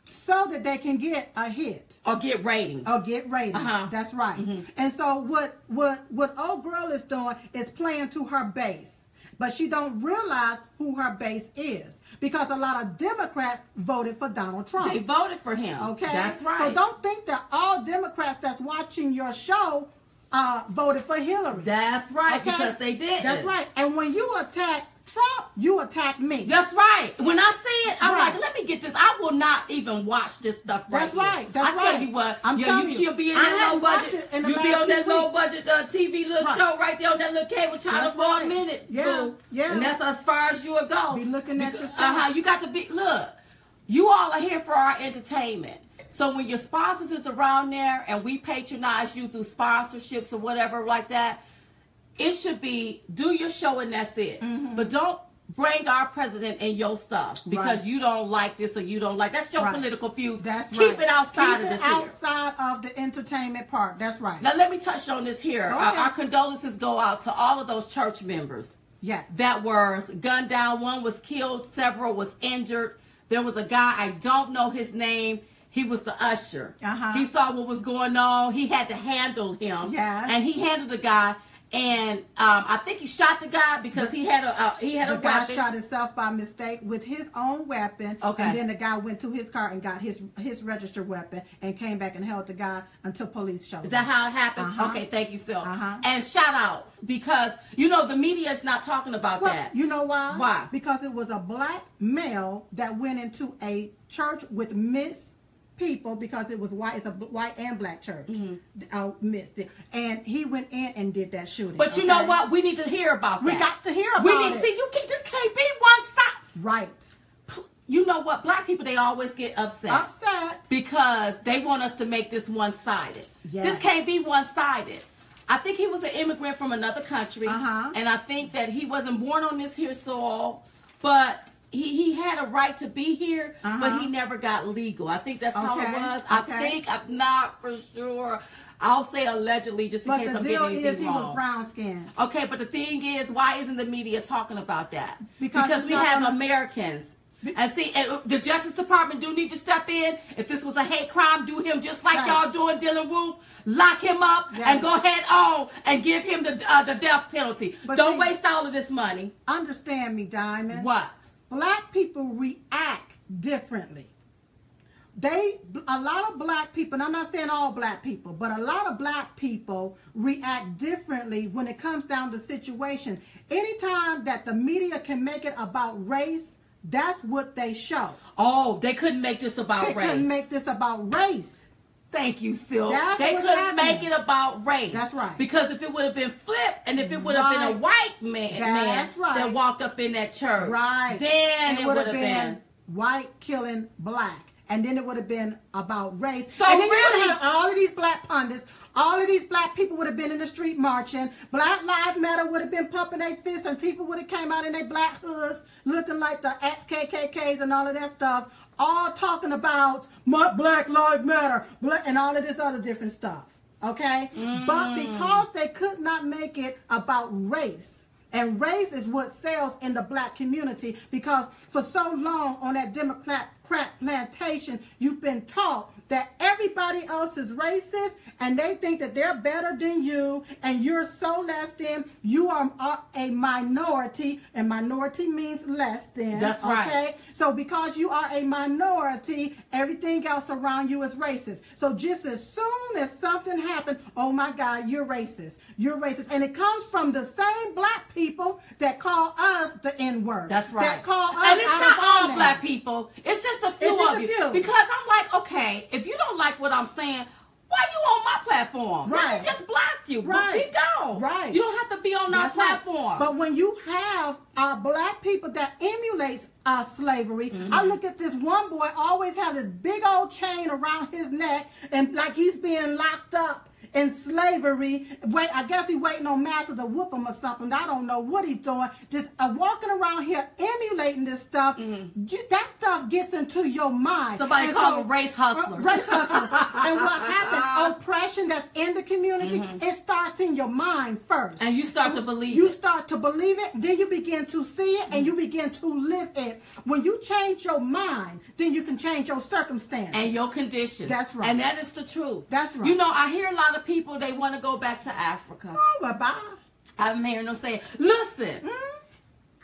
so that they can get a hit. Or get ratings. That's right. And so what old girl is doing is playing to her base. But she don't realize who her base is, because a lot of Democrats voted for Donald Trump. They voted for him. Okay, that's right. So don't think that all Democrats that's watching your show voted for Hillary. That's right, because they did. That's right. And when you attack Trump, you attack me. That's right. When I see it, I'm like, let me get this. I will not even watch this stuff That's right. I tell you what, she'll be in that low budget. You'll be on that low budget TV little show right there on that little cable channel for a minute. Yeah. And that's as far as you'll go. Be looking at your stuff. You got to be, look, you all are here for our entertainment. So when your sponsors is around there and we patronize you through sponsorships or whatever like that, it should be do your show and that's it. But don't bring our president in your stuff because you don't like this or you don't like that's your political views. Keep it outside of this. Outside of the entertainment part. That's right. Now let me touch on this here. Our condolences go out to all of those church members. Yes. That were gunned down. One was killed. Several was injured. There was a guy, I don't know his name. He was the usher. He saw what was going on. He had to handle him. And he handled the guy. And I think he shot the guy because he had a weapon. The guy shot himself by mistake with his own weapon. Okay. And then the guy went to his car and got his registered weapon and came back and held the guy until police showed up. Is that how it happened? Okay, thank you, Sil. And shout outs because, you know, the media is not talking about that. You know why? Why? Because it was a black male that went into a church with mixed people, because it was white. It's a white and black church. Missed it, and he went in and did that shooting. But you know what? We need to hear about that. We got to hear about it. We need to see. This can't be one side. Right. You know what? Black people, they always get upset because they want us to make this one-sided. This can't be one-sided. I think he was an immigrant from another country, and I think that he wasn't born on this here soil, but he had a right to be here, but he never got legal. I think that's how it was. I think, I'm not for sure. I'll say allegedly just in case I'm getting anything wrong. He was brown skinned. Okay, but the thing is, why isn't the media talking about that? Because we have Americans. And see, the Justice Department do need to step in. If this was a hate crime, do him just like y'all doing Dylan Roof. Lock him up and go head on and give him the death penalty. But don't waste all of this money. Understand me, Diamond. What? Black people react differently. A lot of black people, and I'm not saying all black people, but a lot of black people react differently when it comes down to situation. Anytime that the media can make it about race, that's what they show. Oh, they couldn't make this about race. They couldn't make this about race. Thank you, Sil. They couldn't make it about race. That's right. Because if it would have been flipped, and if it would have been a white man that walked up in that church, then it would have been white killing black. and then it would have been about race. So and then really, you would have all of these black pundits, all of these black people would have been in the street marching. Black Lives Matter would have been pumping their fists, and Antifa would have came out in their black hoods, looking like the ex-KKKs and all of that stuff, all talking about Black Lives Matter, and all of this other different stuff. Okay? But because they could not make it about race, and race is what sells in the black community, because for so long on that Democrat plantation, you've been taught that everybody else is racist, and they think that they're better than you, and you're so less than. You are a minority, and minority means less than. That's right. Okay? So because you are a minority, everything else around you is racist. So just as soon as something happened, oh my God, you're racist. You're racist. And it comes from the same black people that call us the N-word. That's right. That call us and it's out not of all our black name. people. It's just a few It's just of a you. few. Because I'm like, okay, if you don't like what I'm saying, why you on my platform? Right. Let me just block you. Right. Be gone. Right. You don't have to be on That's our right. platform. But when you have our black people that emulates slavery, I look at this one boy always have this big old chain around his neck, and like he's being locked up in slavery. I guess he's waiting on master to whoop him or something. I don't know what he's doing. Just walking around here emulating this stuff. That stuff gets into your mind. Somebody and call them race hustlers. Race hustlers. And what happened? Oppression that's in the community. It starts in your mind first. And you start to believe You it. start to believe it. Then you begin to see it, and you begin to live it. When you change your mind, then you can change your circumstance And your conditions. That's right. And that is the truth. That's right. You know, I hear a lot of people, they want to go back to Africa. Oh, bye-bye. I'm hearing them saying, listen,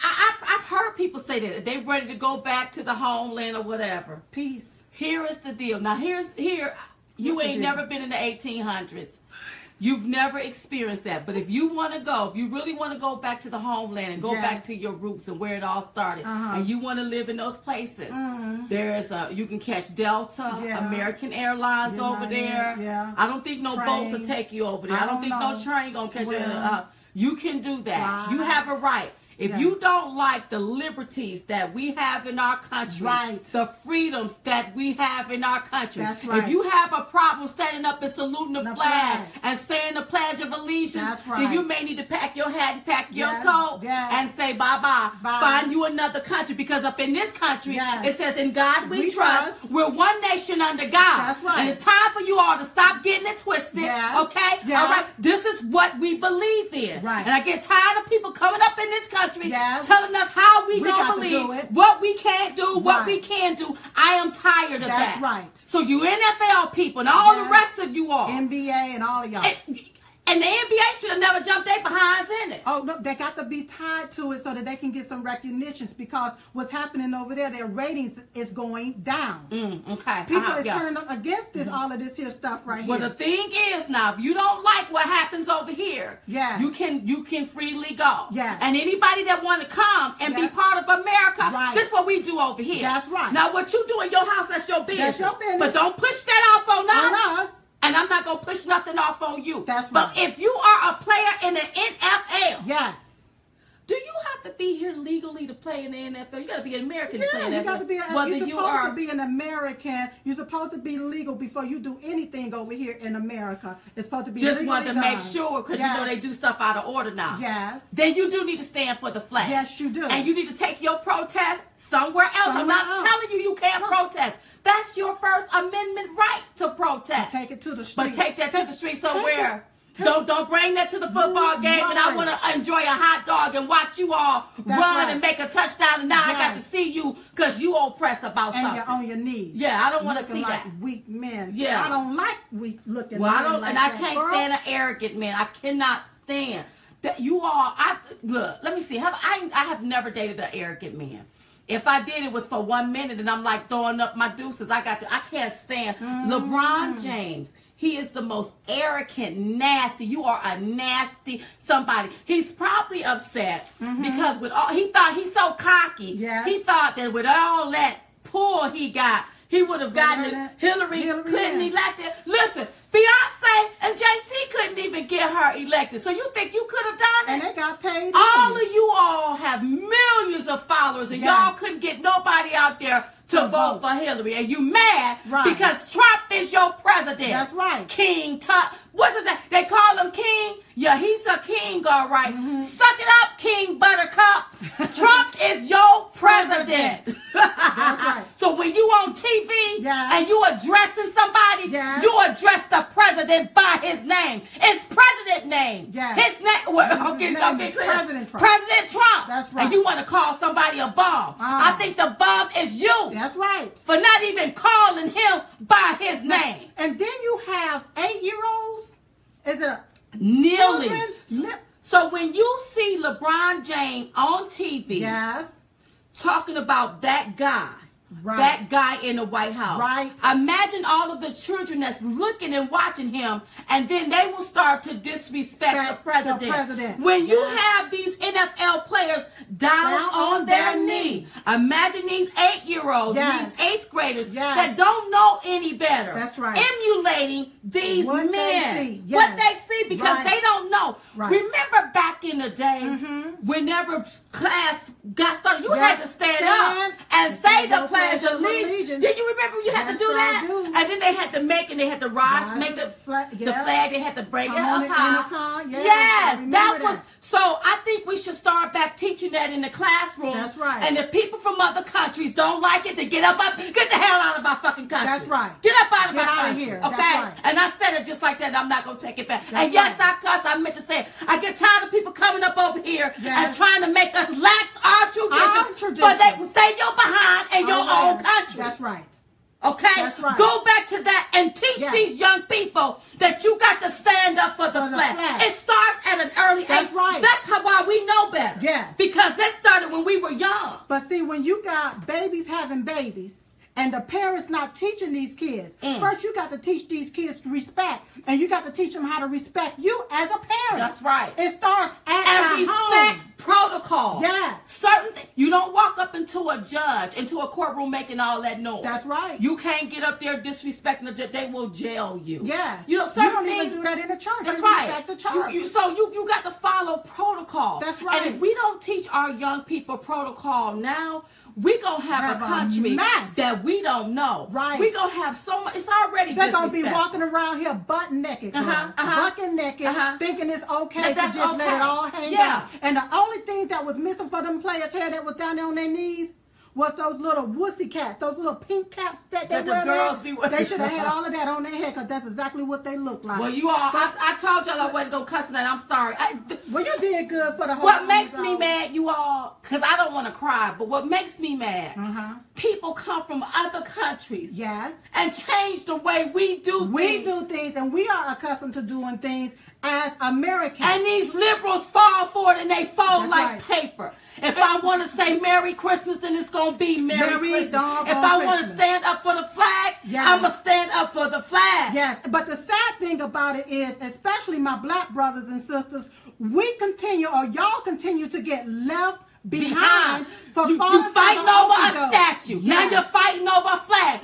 I've heard people say that they ready to go back to the homeland or whatever. Peace. Here is the deal. Now, you What's the ain't deal? never been in the 1800s. You've never experienced that. But if you want to go, if you really want to go back to the homeland and go Yes. back to your roots and where it all started, and you want to live in those places, you can catch Delta, Yeah. American Airlines over United, there. yeah. I don't think no boats Train. will take you over there. I I don't don't think no know. train gonna catch you. Swim. You can do that. Right. You have a right. If Yes. you don't like the liberties that we have in our country, Right. the freedoms that we have in our country, That's right. if you have a problem standing up and saluting the The flag flag. and saying the Pledge of Allegiance, That's right. then you may need to pack your hat and pack your Yes. coat Yes. and say bye-bye. Bye. Find you another country, because up in this country, Yes. it says, in God we We trust. trust. We're one nation under God. That's right. And it's time for you all to stop getting it twisted, Yes. okay? Yes. All right? This is what we believe in. Right. And I get tired of people coming up in this country Yes. telling us how we We don't got to do believe, it. what we can't do, what Right. we can do. I am tired of That's that. right. So you NFL people and all the Yes. rest of you all. NBA and all of y'all. And the NBA should have never jumped their behinds in it. Oh, no, they got to be tied to it so that they can get some recognitions, because what's happening over there, their ratings is going down. Okay. People is yeah. turning up against this, all of this here stuff right Well, here. the thing is now, if you don't like what happens over here, Yes. you can freely go. Yes. And anybody that want to come and be Yes. part of America, Right. this is what we do over here. That's right. Now, what you do in your house, that's your business. your business. But don't push that off on us. On us. And I'm not going to push nothing off on you. That's But right. if you are a player in the NFL, Yes. do you have to be here legally to play in the NFL? You got to be an American to play in the Yeah, NFL. you got to be. Whether You're you supposed are to be an American. You're supposed to be legal before you do anything over here in America. It's supposed to be just legally wanted to make done. sure, because Yes. you know they do stuff out of order now. Yes. Then you do need to stand for the flag. Yes, you do. And you need to take your protest somewhere else. I'm not Somewhere else. telling you can't protest. That's your First Amendment right to protest. Take it to the street. But take that to the street somewhere. Take Don't bring that to the football game, and I Right. want to enjoy a hot dog and watch you all That's run right. and make a touchdown, and now I got to Yes. see you because you oppress about And something. you're on your knees. Yeah, I don't want to Looking see like that. weak men. Yeah. I don't like weak looking Well, men. I don't, like and I that, can't girl. stand an arrogant man. I cannot stand that you all. Look. Let me see. I have never dated an arrogant man. If I did, it was for 1 minute, and I'm like throwing up my deuces. I can't stand LeBron James. He is the most arrogant, nasty. You are a nasty somebody. He's probably upset because he thought he's so cocky. Yes. He thought that with all that pull he got, he would have gotten Hillary Clinton yeah. elected. Listen, Beyonce and Jay-Z couldn't even get her elected. So you think you could have done it? And they got paid. All of you all have millions of followers, and Yes. y'all couldn't get nobody out there to vote for Hillary, and you mad because Trump is your president. That's right. King Tut. What's his name? They call him King. Yeah, he's a king, all right. Suck it up, King Buttercup. Trump is your president. That's right. So when you on TV and you addressing somebody, you address the president by his name. It's president name. His name. Well, I'll get clear. President Trump. President Trump. That's right. And you want to call somebody a bum. I think the bum is you. That's right. For not even calling him by his name. And then you have 8-year-olds. Is it kneeling? So when you see LeBron James on TV talking about that guy, that guy in the White House, imagine all of the children that's looking and watching him, and then they will start to disrespect the president. When you have these NFL players down on their knee, imagine these 8-year-olds, these 8th graders that don't know any better. That's right. Emulating these men. What they see because they don't know. Remember back in the day, whenever class got started, you had to stand up and say the Pledge of Allegiance. Did you remember you had to do that? And then they had to make and they had to rise, make the flag. They had to break it up high. Yes, that was. So I think we should start back teaching that in the classroom. That's right. And if people from other countries don't like it, then get the hell out of our fucking country. That's right. Get up out of my country. Here. Okay? Right. And I said it just like that. I'm not gonna take it back. And yes, I cuss. I meant to say it. I get tired of people coming up over here and trying to make us lax our traditions. But they will stay your behind in your own country. That's right. Okay? That's right. Go back to that and teach these young people that you got to stand up for the flag. It starts at an early age. That's right. That's why we know better. Yes. Because that started when we were young. But see, when you got babies having babies, and the parents not teaching these kids. First, you got to teach these kids to respect, and you got to teach them how to respect you as a parent. That's right. It starts at and respect home. Protocol. Yes. Certain things. You don't walk up into a judge, into a courtroom making all that noise. That's right. You can't get up there disrespecting the judge. They will jail you. Yes. You know, certain you don't things, even do that in the church. That's they right. Respect the church. So you got to follow protocol. That's right. And if we don't teach our young people protocol now, we gonna have a country that we don't know. Right. We gonna have so much. It's already they're gonna be walking around here butt naked, bucket naked, thinking it's okay to just let it all hang down. And the only thing that was missing for them players here that was down there on their knees was those little wussy cats, those little pink caps that they wear. The girls be wearing. They should have had all of that on their head because that's exactly what they look like. Well, you all, I told y'all I wasn't going to cuss that. I'm sorry. Well, you did good for the whole What makes me mad, you all, because I don't want to cry, but what makes me mad, people come from other countries and change the way we do things. We do things, and we are accustomed to doing things as Americans. And these liberals fall for it, and they fold like paper. If I want to say Merry Christmas, then it's going to be Merry Christmas. If I want to stand up for the flag, I'm going to stand up for the flag. Yes, but the sad thing about it is, especially my black brothers and sisters, we continue, or y'all continue to get left behind for you fighting over a statue. Now you're fighting over a flag.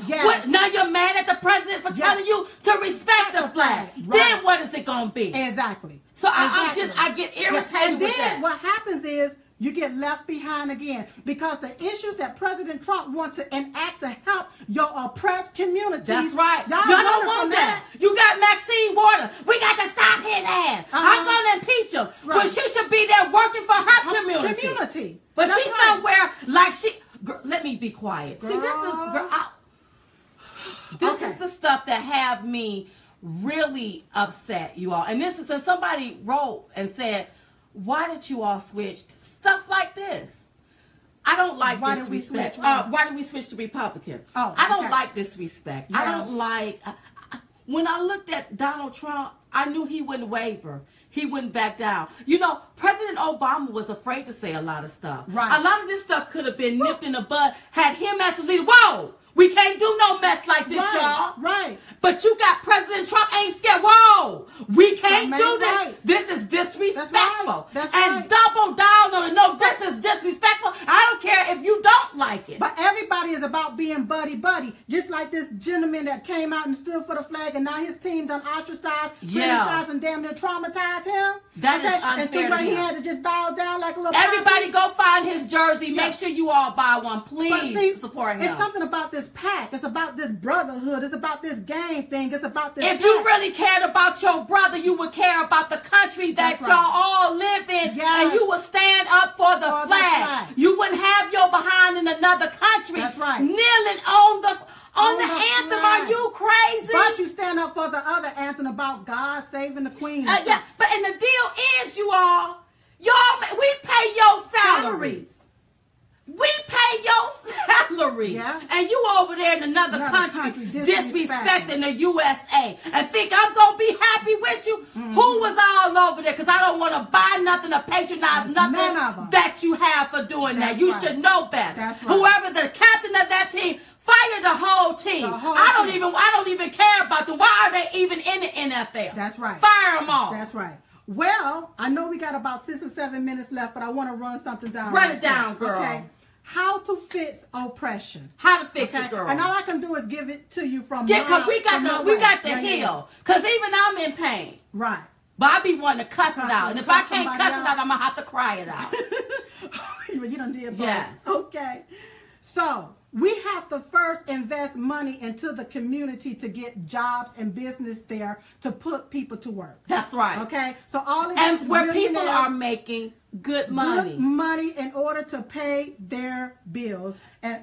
Now you're mad at the president for telling you to respect the flag. Then what is it going to be? Exactly. So I get irritated and with that. And then what happens is, you get left behind again because the issues that President Trump wants to enact to help your oppressed communities. That's right. Y'all don't want that. You got Maxine Waters. We got to stop his ass. I'm going to impeach him. But she should be there working for her community. But she's somewhere like she... Girl, let me be quiet. Girl. See, this is the stuff that have me really upset, you all. And this is, and somebody wrote and said, why did you all switch stuff like this? I don't like disrespect. Why did we switch to Republican? I don't like disrespect. I don't like... when I looked at Donald Trump, I knew he wouldn't waver. He wouldn't back down. You know, President Obama was afraid to say a lot of stuff. A lot of this stuff could have been nipped in the bud had him as the leader. Whoa! We can't do no mess like this, y'all. But you got President Trump ain't scared. Whoa! We can't do this. This is disrespectful. And double down on it. No, this is disrespectful. I don't care if you don't like it. But everybody is about being buddy-buddy. Just like this gentleman that came out and stood for the flag, and now his team done ostracized, criticized, and damn near traumatized him. That is unfair. And so he had to just bow down like a little Everybody go find his jersey. Make sure you all buy one. Please support him. It's something about this pack. It's about this brotherhood. It's about this gang thing. It's about this If you really cared about your brother, you would care about the country that y'all all live in. Yes. And you would stand up for the flag. You wouldn't have your behind in another country. That's right. Kneeling on the anthem. Flag. Are you crazy? But you stand up for the other anthem about God saving the queen. Yeah, but and the deal is, y'all, we pay your salaries. We pay your salary. Yeah. And you over there in another country disrespecting the USA and think I'm going to be happy with you? Who was all over there? Because I don't want to buy nothing or patronize nothing that you have for doing that. You should know better. That's right. Whoever the captain of that team, fire the whole team. I don't even care about them. Why are they even in the NFL? That's right. Fire them all. That's right. Well, I know we got about 6 or 7 minutes left, but I want to run something down. Run it down, girl. Okay. How to fix oppression. How to fix it, girl. And all I can do is give it to you from because we got the heal. Because even I'm in pain. Right. But I be wanting to cuss it out. And if I can't cuss it out, I'm going to have to cry it out. You done did both. Yes. Okay. So, we have to first invest money into the community to get jobs and business there to put people to work. That's right. Okay? So all of and where people are making good money. Good money in order to pay their bills and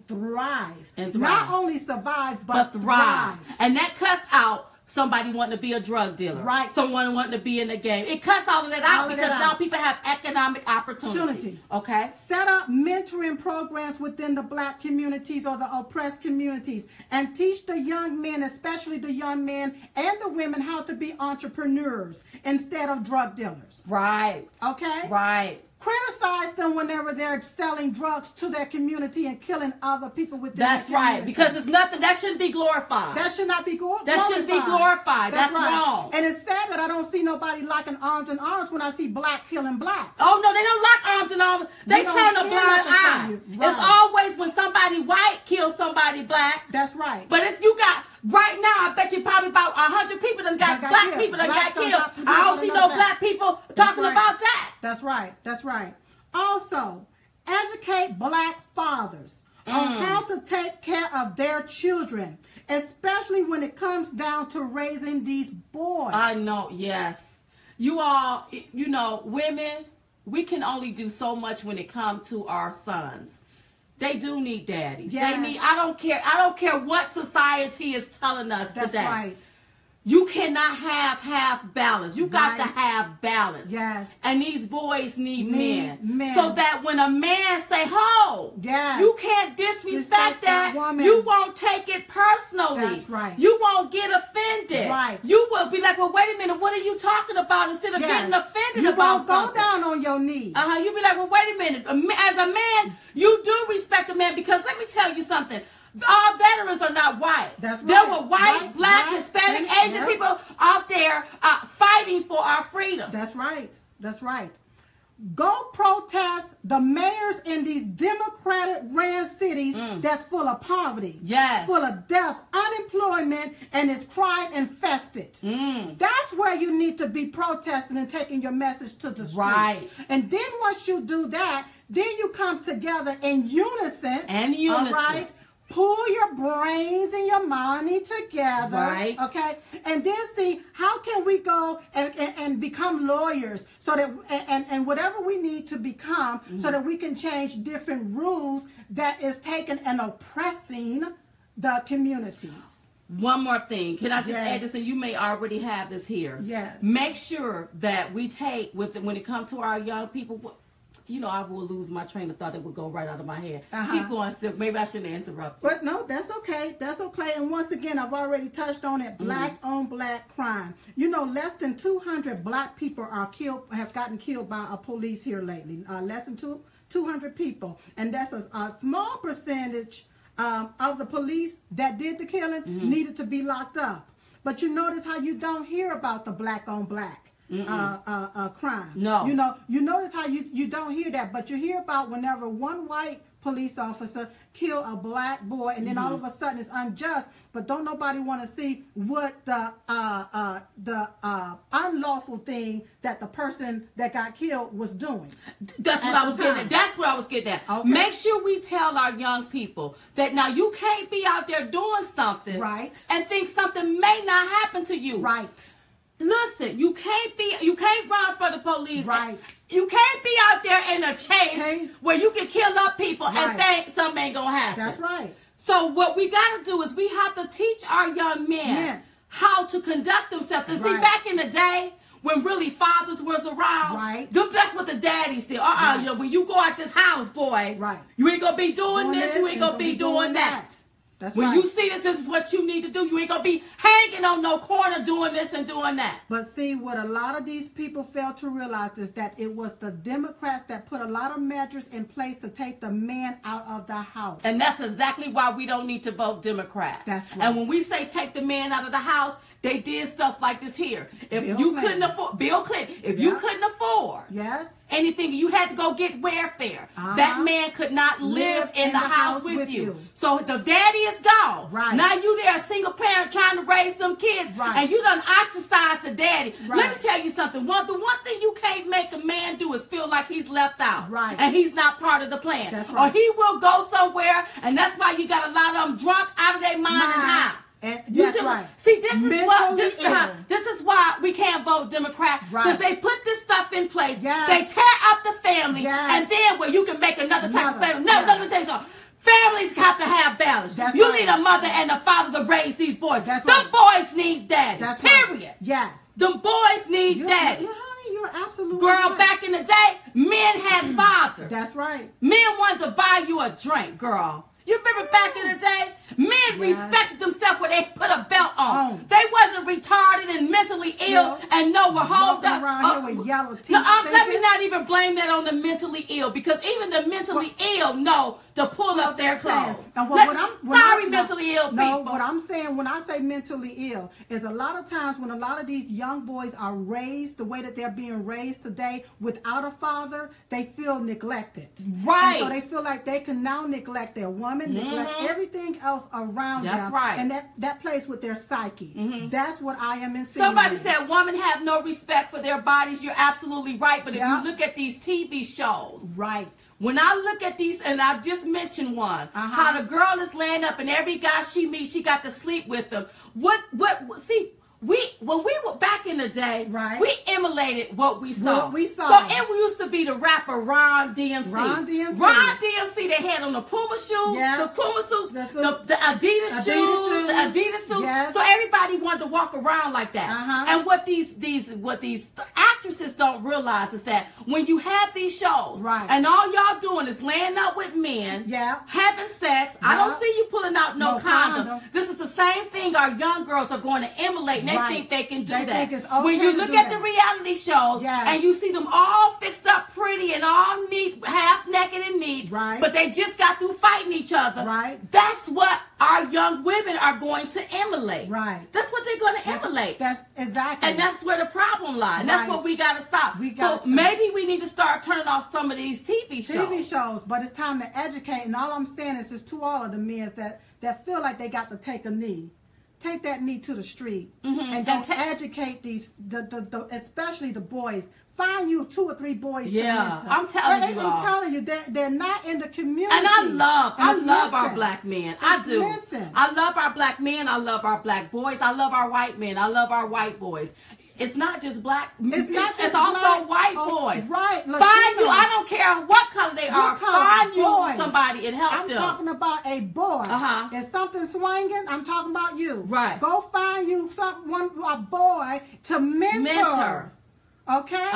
thrive. Not only survive, but thrive. And that cuts out somebody wanting to be a drug dealer. Right. Someone wanting to be in the game. It cuts all of that out because now people have economic opportunities. Okay. Set up mentoring programs within the black communities or the oppressed communities and teach the young men, especially the young men and the women, how to be entrepreneurs instead of drug dealers. Right. Okay? Right. Criticize them whenever they're selling drugs to their community and killing other people within That's their community. right, because it's nothing that shouldn't be glorified. That should not be glorified. That shouldn't be glorified. That's wrong. And it's sad that I don't see nobody locking arms in arms when I see black killing black. Oh no, they don't lock arms in arms. They turn a blind eye. Right. It's always when somebody white kills somebody black. That's right. But if you got right now, I bet you probably about 100 people that got black people that got killed. I don't see no black people talking about that. That's right. That's right. Also, educate black fathers on how to take care of their children, especially when it comes down to raising these boys. I know, yes. You all, you know, women, we can only do so much when it comes to our sons. They do need daddies. Yes. They need, I don't care what society is telling us today. That's right. You cannot have half balance. You got to have balance. Yes. And these boys need men. So that when a man say, "Ho, yes, you can't disrespect that woman. You won't take it personally. That's right. You won't get offended. Right. You will be like, well, wait a minute, what are you talking about? Instead of getting offended about something. You won't go down on your knees. You be like, well, wait a minute. As a man, you do respect a man because let me tell you something. All veterans are not white. That's right. There were white, black, Hispanic, Asian people out there fighting for our freedom. That's right. That's right. Go protest the mayors in these Democratic ran cities that's full of poverty. Yes. Full of death, unemployment, and is crime infested. That's where you need to be protesting and taking your message to the street. Right. And then once you do that, then you come together in unison. All right. Pull your brains and your money together, right? Okay, and then see how can we go and become lawyers so that and whatever we need to become so that we can change different rules that is taking and oppressing the communities. One more thing, can I just add this? And you may already have this here. Yes. Make sure that we take when it comes to our young people. You know, I will lose my train of thought. It would go right out of my head. Keep going, Sid. Maybe I shouldn't interrupt you. But no, that's okay. That's okay. And once again, I've already touched on it. Black on black crime. You know, less than 200 black people have gotten killed by a police here lately. Less than 200 people. And that's a small percentage of the police that did the killing needed to be locked up. But you notice how you don't hear about the black on black. crime. No. You notice how you don't hear that, but you hear about whenever one white police officer kill a black boy, and then all of a sudden it's unjust, but don't nobody want to see what the unlawful thing that the person that got killed was doing. That's what I was getting at. That's what I was getting at. Okay. Make sure we tell our young people that now you can't be out there doing something and think something may not happen to you. Right. Listen, you can't run for the police. Right. You can't be out there in a chase where you can kill up people and think something ain't gonna happen. That's right. So what we gotta do is we have to teach our young men how to conduct themselves. And see, back in the day when really fathers was around, that's what the daddies did. When you go out this house, boy, you ain't gonna be doing this, you ain't gonna be doing that. That's when you see this is what you need to do. You ain't gonna be hanging on no corner doing this and doing that. But see, what a lot of these people fail to realize is that it was the Democrats that put a lot of measures in place to take the man out of the house. And that's exactly why we don't need to vote Democrat. That's right. And when we say take the man out of the house, they did stuff like this here. If you couldn't afford, Bill Clinton, if you couldn't afford anything, you had to go get welfare. That man could not live in the house with you. So the daddy is gone. Now you there a single parent trying to raise some kids, and you done ostracized the daddy. Let me tell you something. The one thing you can't make a man do is feel like he's left out, and he's not part of the plan. Or he will go somewhere, and that's why you got a lot of them drunk out of their mind and high. See, this is why we can't vote Democrat, because they put this stuff in place. They tear up the family, and then where you can make another type of family. No, let me tell you something. Families have to have balance. You need a mother and a father to raise these boys. Them boys need daddies. Period. Them boys need daddies. You're absolutely Girl, back in the day, men had fathers. That's right. Men wanted to buy you a drink, girl. You remember back in the day? Men respected themselves when they put a belt on. They wasn't retarded and mentally ill and were hold up. With yellow teeth. Let me not even blame that on the mentally ill, because even the mentally ill know to pull up their clothes. Mentally ill people. No, what I'm saying when I say mentally ill is a lot of times when a lot of these young boys are raised the way that they're being raised today without a father, they feel neglected. Right. And so they feel like they can now neglect their woman, neglect everything else around them. That's right. And that plays with their psyche. That's what I am insinuating. Somebody said women have no respect for their bodies. You're absolutely right. But if you look at these TV shows. When I look at these, and I just mentioned one, how the girl is laying up and every guy she meets, she got to sleep with them. When we were back in the day, we emulated what we saw. So it used to be the rapper Ron DMC. Ron DMC, they had on the Puma shoes, the Puma suits, the Adidas shoes, the Adidas suits. So everybody wanted to walk around like that. And what these actresses don't realize is that when you have these shows, and all y'all doing is laying up with men, having sex, I don't see you pulling out no condom. This is the same thing our young girls are going to emulate. They think they can do that. Okay, when you look at the reality shows and you see them all fixed up pretty and all neat, half naked and neat, but they just got through fighting each other. That's what our young women are going to emulate. That's what they're going to emulate. That's exactly. And that's where the problem lies. And that's what we got to stop. Maybe we need to start turning off some of these TV shows. But it's time to educate. And all I'm saying is just to all of the men that feel like they got to take a knee. Take that knee to the street and don't educate these, especially the boys. Find you 2 or 3 boys. I'm telling you, I'm telling you, they're not in the community. And I love our black men. I do. I love our black men. I love our black boys. I love our white men. I love our white boys. It's not just black. It's also white boys. Find you. I don't care what color they are. Find you somebody and help them. I'm talking about a boy. If something swinging, I'm talking about you. Go find you a boy to mentor. Okay?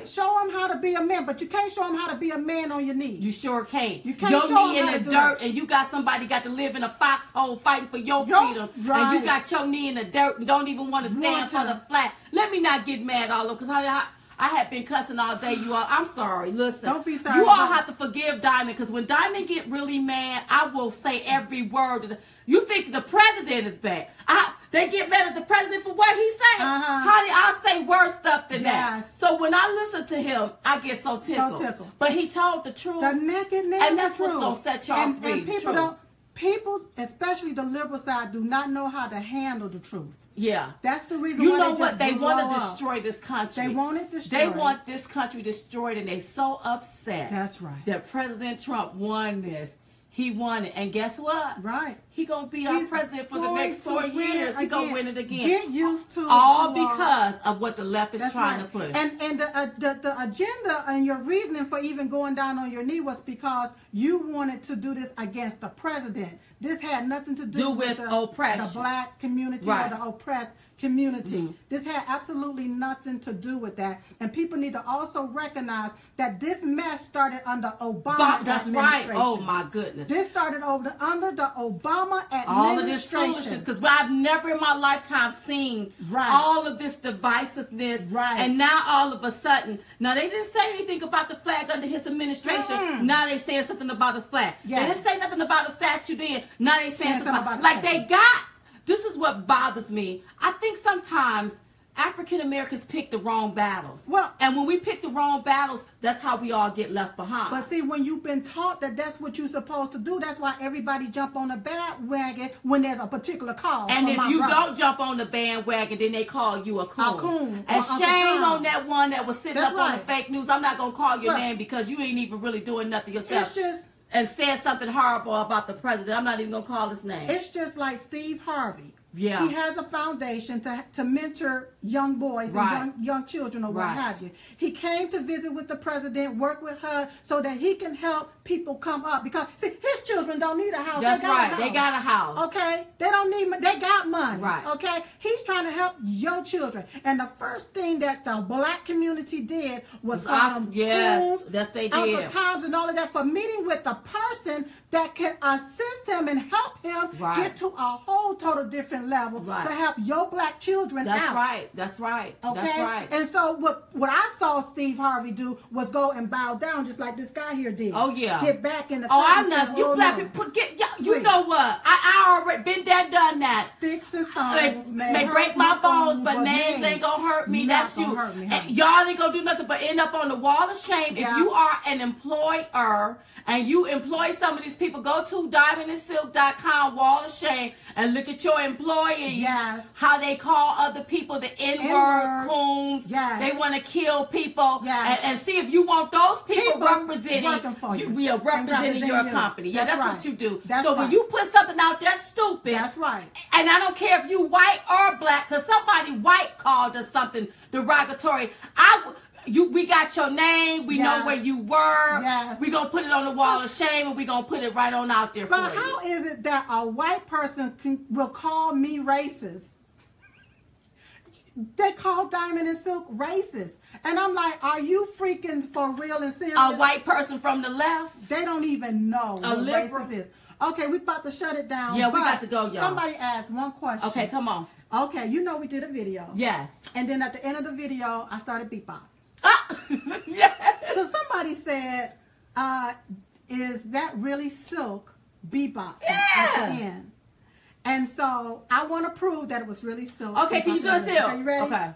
Show them how to be a man, but you can't show them how to be a man on your knees. You sure can't. You can't your knee in the dirt, and you got somebody got to live in a foxhole fighting for your freedom, and you got your knee in the dirt and don't even want to stand for the flag. Let me not get mad all over, because I have been cussing all day, you all. I'm sorry. Listen. Don't be sorry. You all have to forgive Diamond, because when Diamond get really mad, I will say every word. You think the president is bad. They get mad at the president for what he say. Honey, I say worse stuff than that. So when I listen to him, I get so tickled. But he told the truth. The naked and that's what's going to set y'all free. And people, especially the liberal side, do not know how to handle the truth. Yeah. That's the reason you why know what? They want to destroy this country. They want it destroyed. They want this country destroyed, and they're so upset. That's right. That President Trump won this. He won it. And guess what? Right. He going to be our president for the next 4 years. He going to win it again. Get used to it. All because of what the left is trying to push. And the agenda and your reasoning for even going down on your knee was because you wanted to do this against the president. This had nothing to do with oppression. The black community or the oppressed community. This had absolutely nothing to do with that. And people need to also recognize that this mess started under Obama That's administration. Right. Oh my goodness. This started under the Obama administration. All of this foolishness, because I've never in my lifetime seen all of this divisiveness. And now all of a sudden, now they didn't say anything about the flag under his administration. Now they saying something about the flag. They didn't say nothing about a statue then. Now they saying something about like they got. This is what bothers me. I think sometimes African Americans pick the wrong battles. And when we pick the wrong battles, that's how we all get left behind. But see, when you've been taught that that's what you're supposed to do, that's why everybody jump on the bandwagon when there's a particular cause. And if you don't jump on the bandwagon, then they call you a coon. And shame on that one that was sitting up on the fake news. I'm not going to call your name because you ain't even really doing nothing yourself. It's just... And said something horrible about the president. I'm not even going to call his name. It's just like Steve Harvey. Yeah. He has a foundation to mentor young boys and young children or what have you. He came to visit with the president, work with her so that he can help people come up. Because, see, his children don't need a house. That's right. They got a house. Okay? They don't need, they got money. Right. Okay? He's trying to help your children. And the first thing that the black community did was yes, they did. Uncle Tom's and all of that for meeting with the person that can assist him and help him get to a whole total different level to help your black children out. That's right. Okay? That's right. And so what I saw Steve Harvey do was go and bow down just like this guy here did. Oh, yeah. Get back in the I'm not. You black people, you know what? I already been there, done that. Sticks and stones may break my bones, but names ain't gonna hurt me. That's you. And y'all ain't gonna do nothing but end up on the wall of shame. If you are an employer and you employ some of these people, go to diamondandsilk.com, wall of shame, and look at your employees. Yes. How they call other people the N-word, coons. Yes. They want to kill people. Yes. And see if you want those people representing representing your company. Yeah, that's what you do. So when you put something out there stupid. That's right. And I don't care if you white or black, because somebody white called us something derogatory. We got your name. We know where you were. Yes. We're going to put it on the wall of shame, and we're going to put it right on out there for you. But how is it that a white person will call me racist? They call Diamond and Silk racist. And I'm like, are you freaking for real and serious? A white person from the left? They don't even know what racist is. Okay, we about to shut it down. Yeah, we got to go, y'all. Somebody asked one question. Okay, come on. Okay, you know we did a video. Yes. And then at the end of the video, I started beatbox. Yes. So somebody said, is that really Silk beatboxing at the end? And so I want to prove that it was really Silk. Okay, can you do a Silk? Okay, you ready? Okay.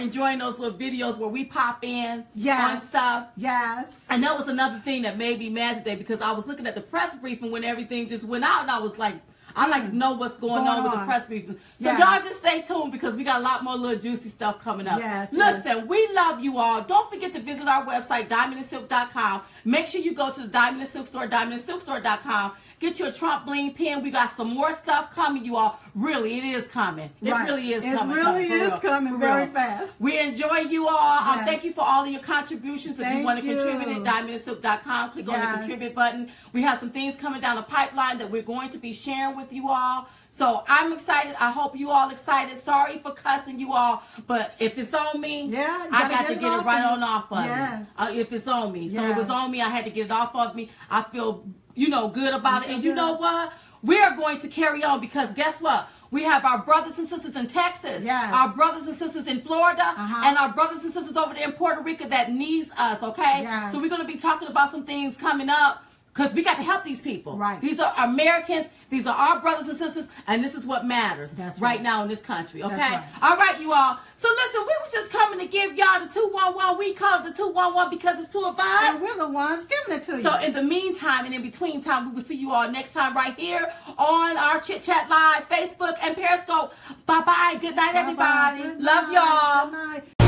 Enjoying those little videos where we pop in on stuff. Yes. And that was another thing that made me mad today, because I was looking at the press briefing when everything just went out, and I was like, I like to know what's going on with the press briefing. So y'all just stay tuned, because we got a lot more little juicy stuff coming up. Listen, we love you all. Don't forget to visit our website, diamondandsilk.com. Make sure you go to the Diamond and Silk store, diamondandsilkstore.com. Get your Trump bling pen. We got some more stuff coming, you all. Really, it is coming. It really is coming. It really is coming very fast. We enjoy you all. Thank you for all of your contributions. If you want to contribute at diamondandsilk.com, click on the contribute button. We have some things coming down the pipeline that we're going to be sharing with with you all. So I'm excited. I hope you all excited. Sorry for cussing you all, but if it's on me, I got to get it right on off of me. If it's on me. So it was on me. I had to get it off of me. I feel, good about it. And you know what? We're going to carry on because guess what? We have our brothers and sisters in Texas, our brothers and sisters in Florida, and our brothers and sisters over there in Puerto Rico that needs us, okay? So we're going to be talking about some things coming up because we got to help these people. Right. These are Americans. These are our brothers and sisters, and this is what matters right now in this country, okay? Right. All right, you all. So listen, we was just coming to give y'all the 211. We call it the 211 because it's two of us. And we're the ones giving it to you. So in the meantime and in between time, we will see you all next time right here on our Chit Chat Live, Facebook, and Periscope. Bye-bye. Good night, everybody. Good Love night. y'all. Good night.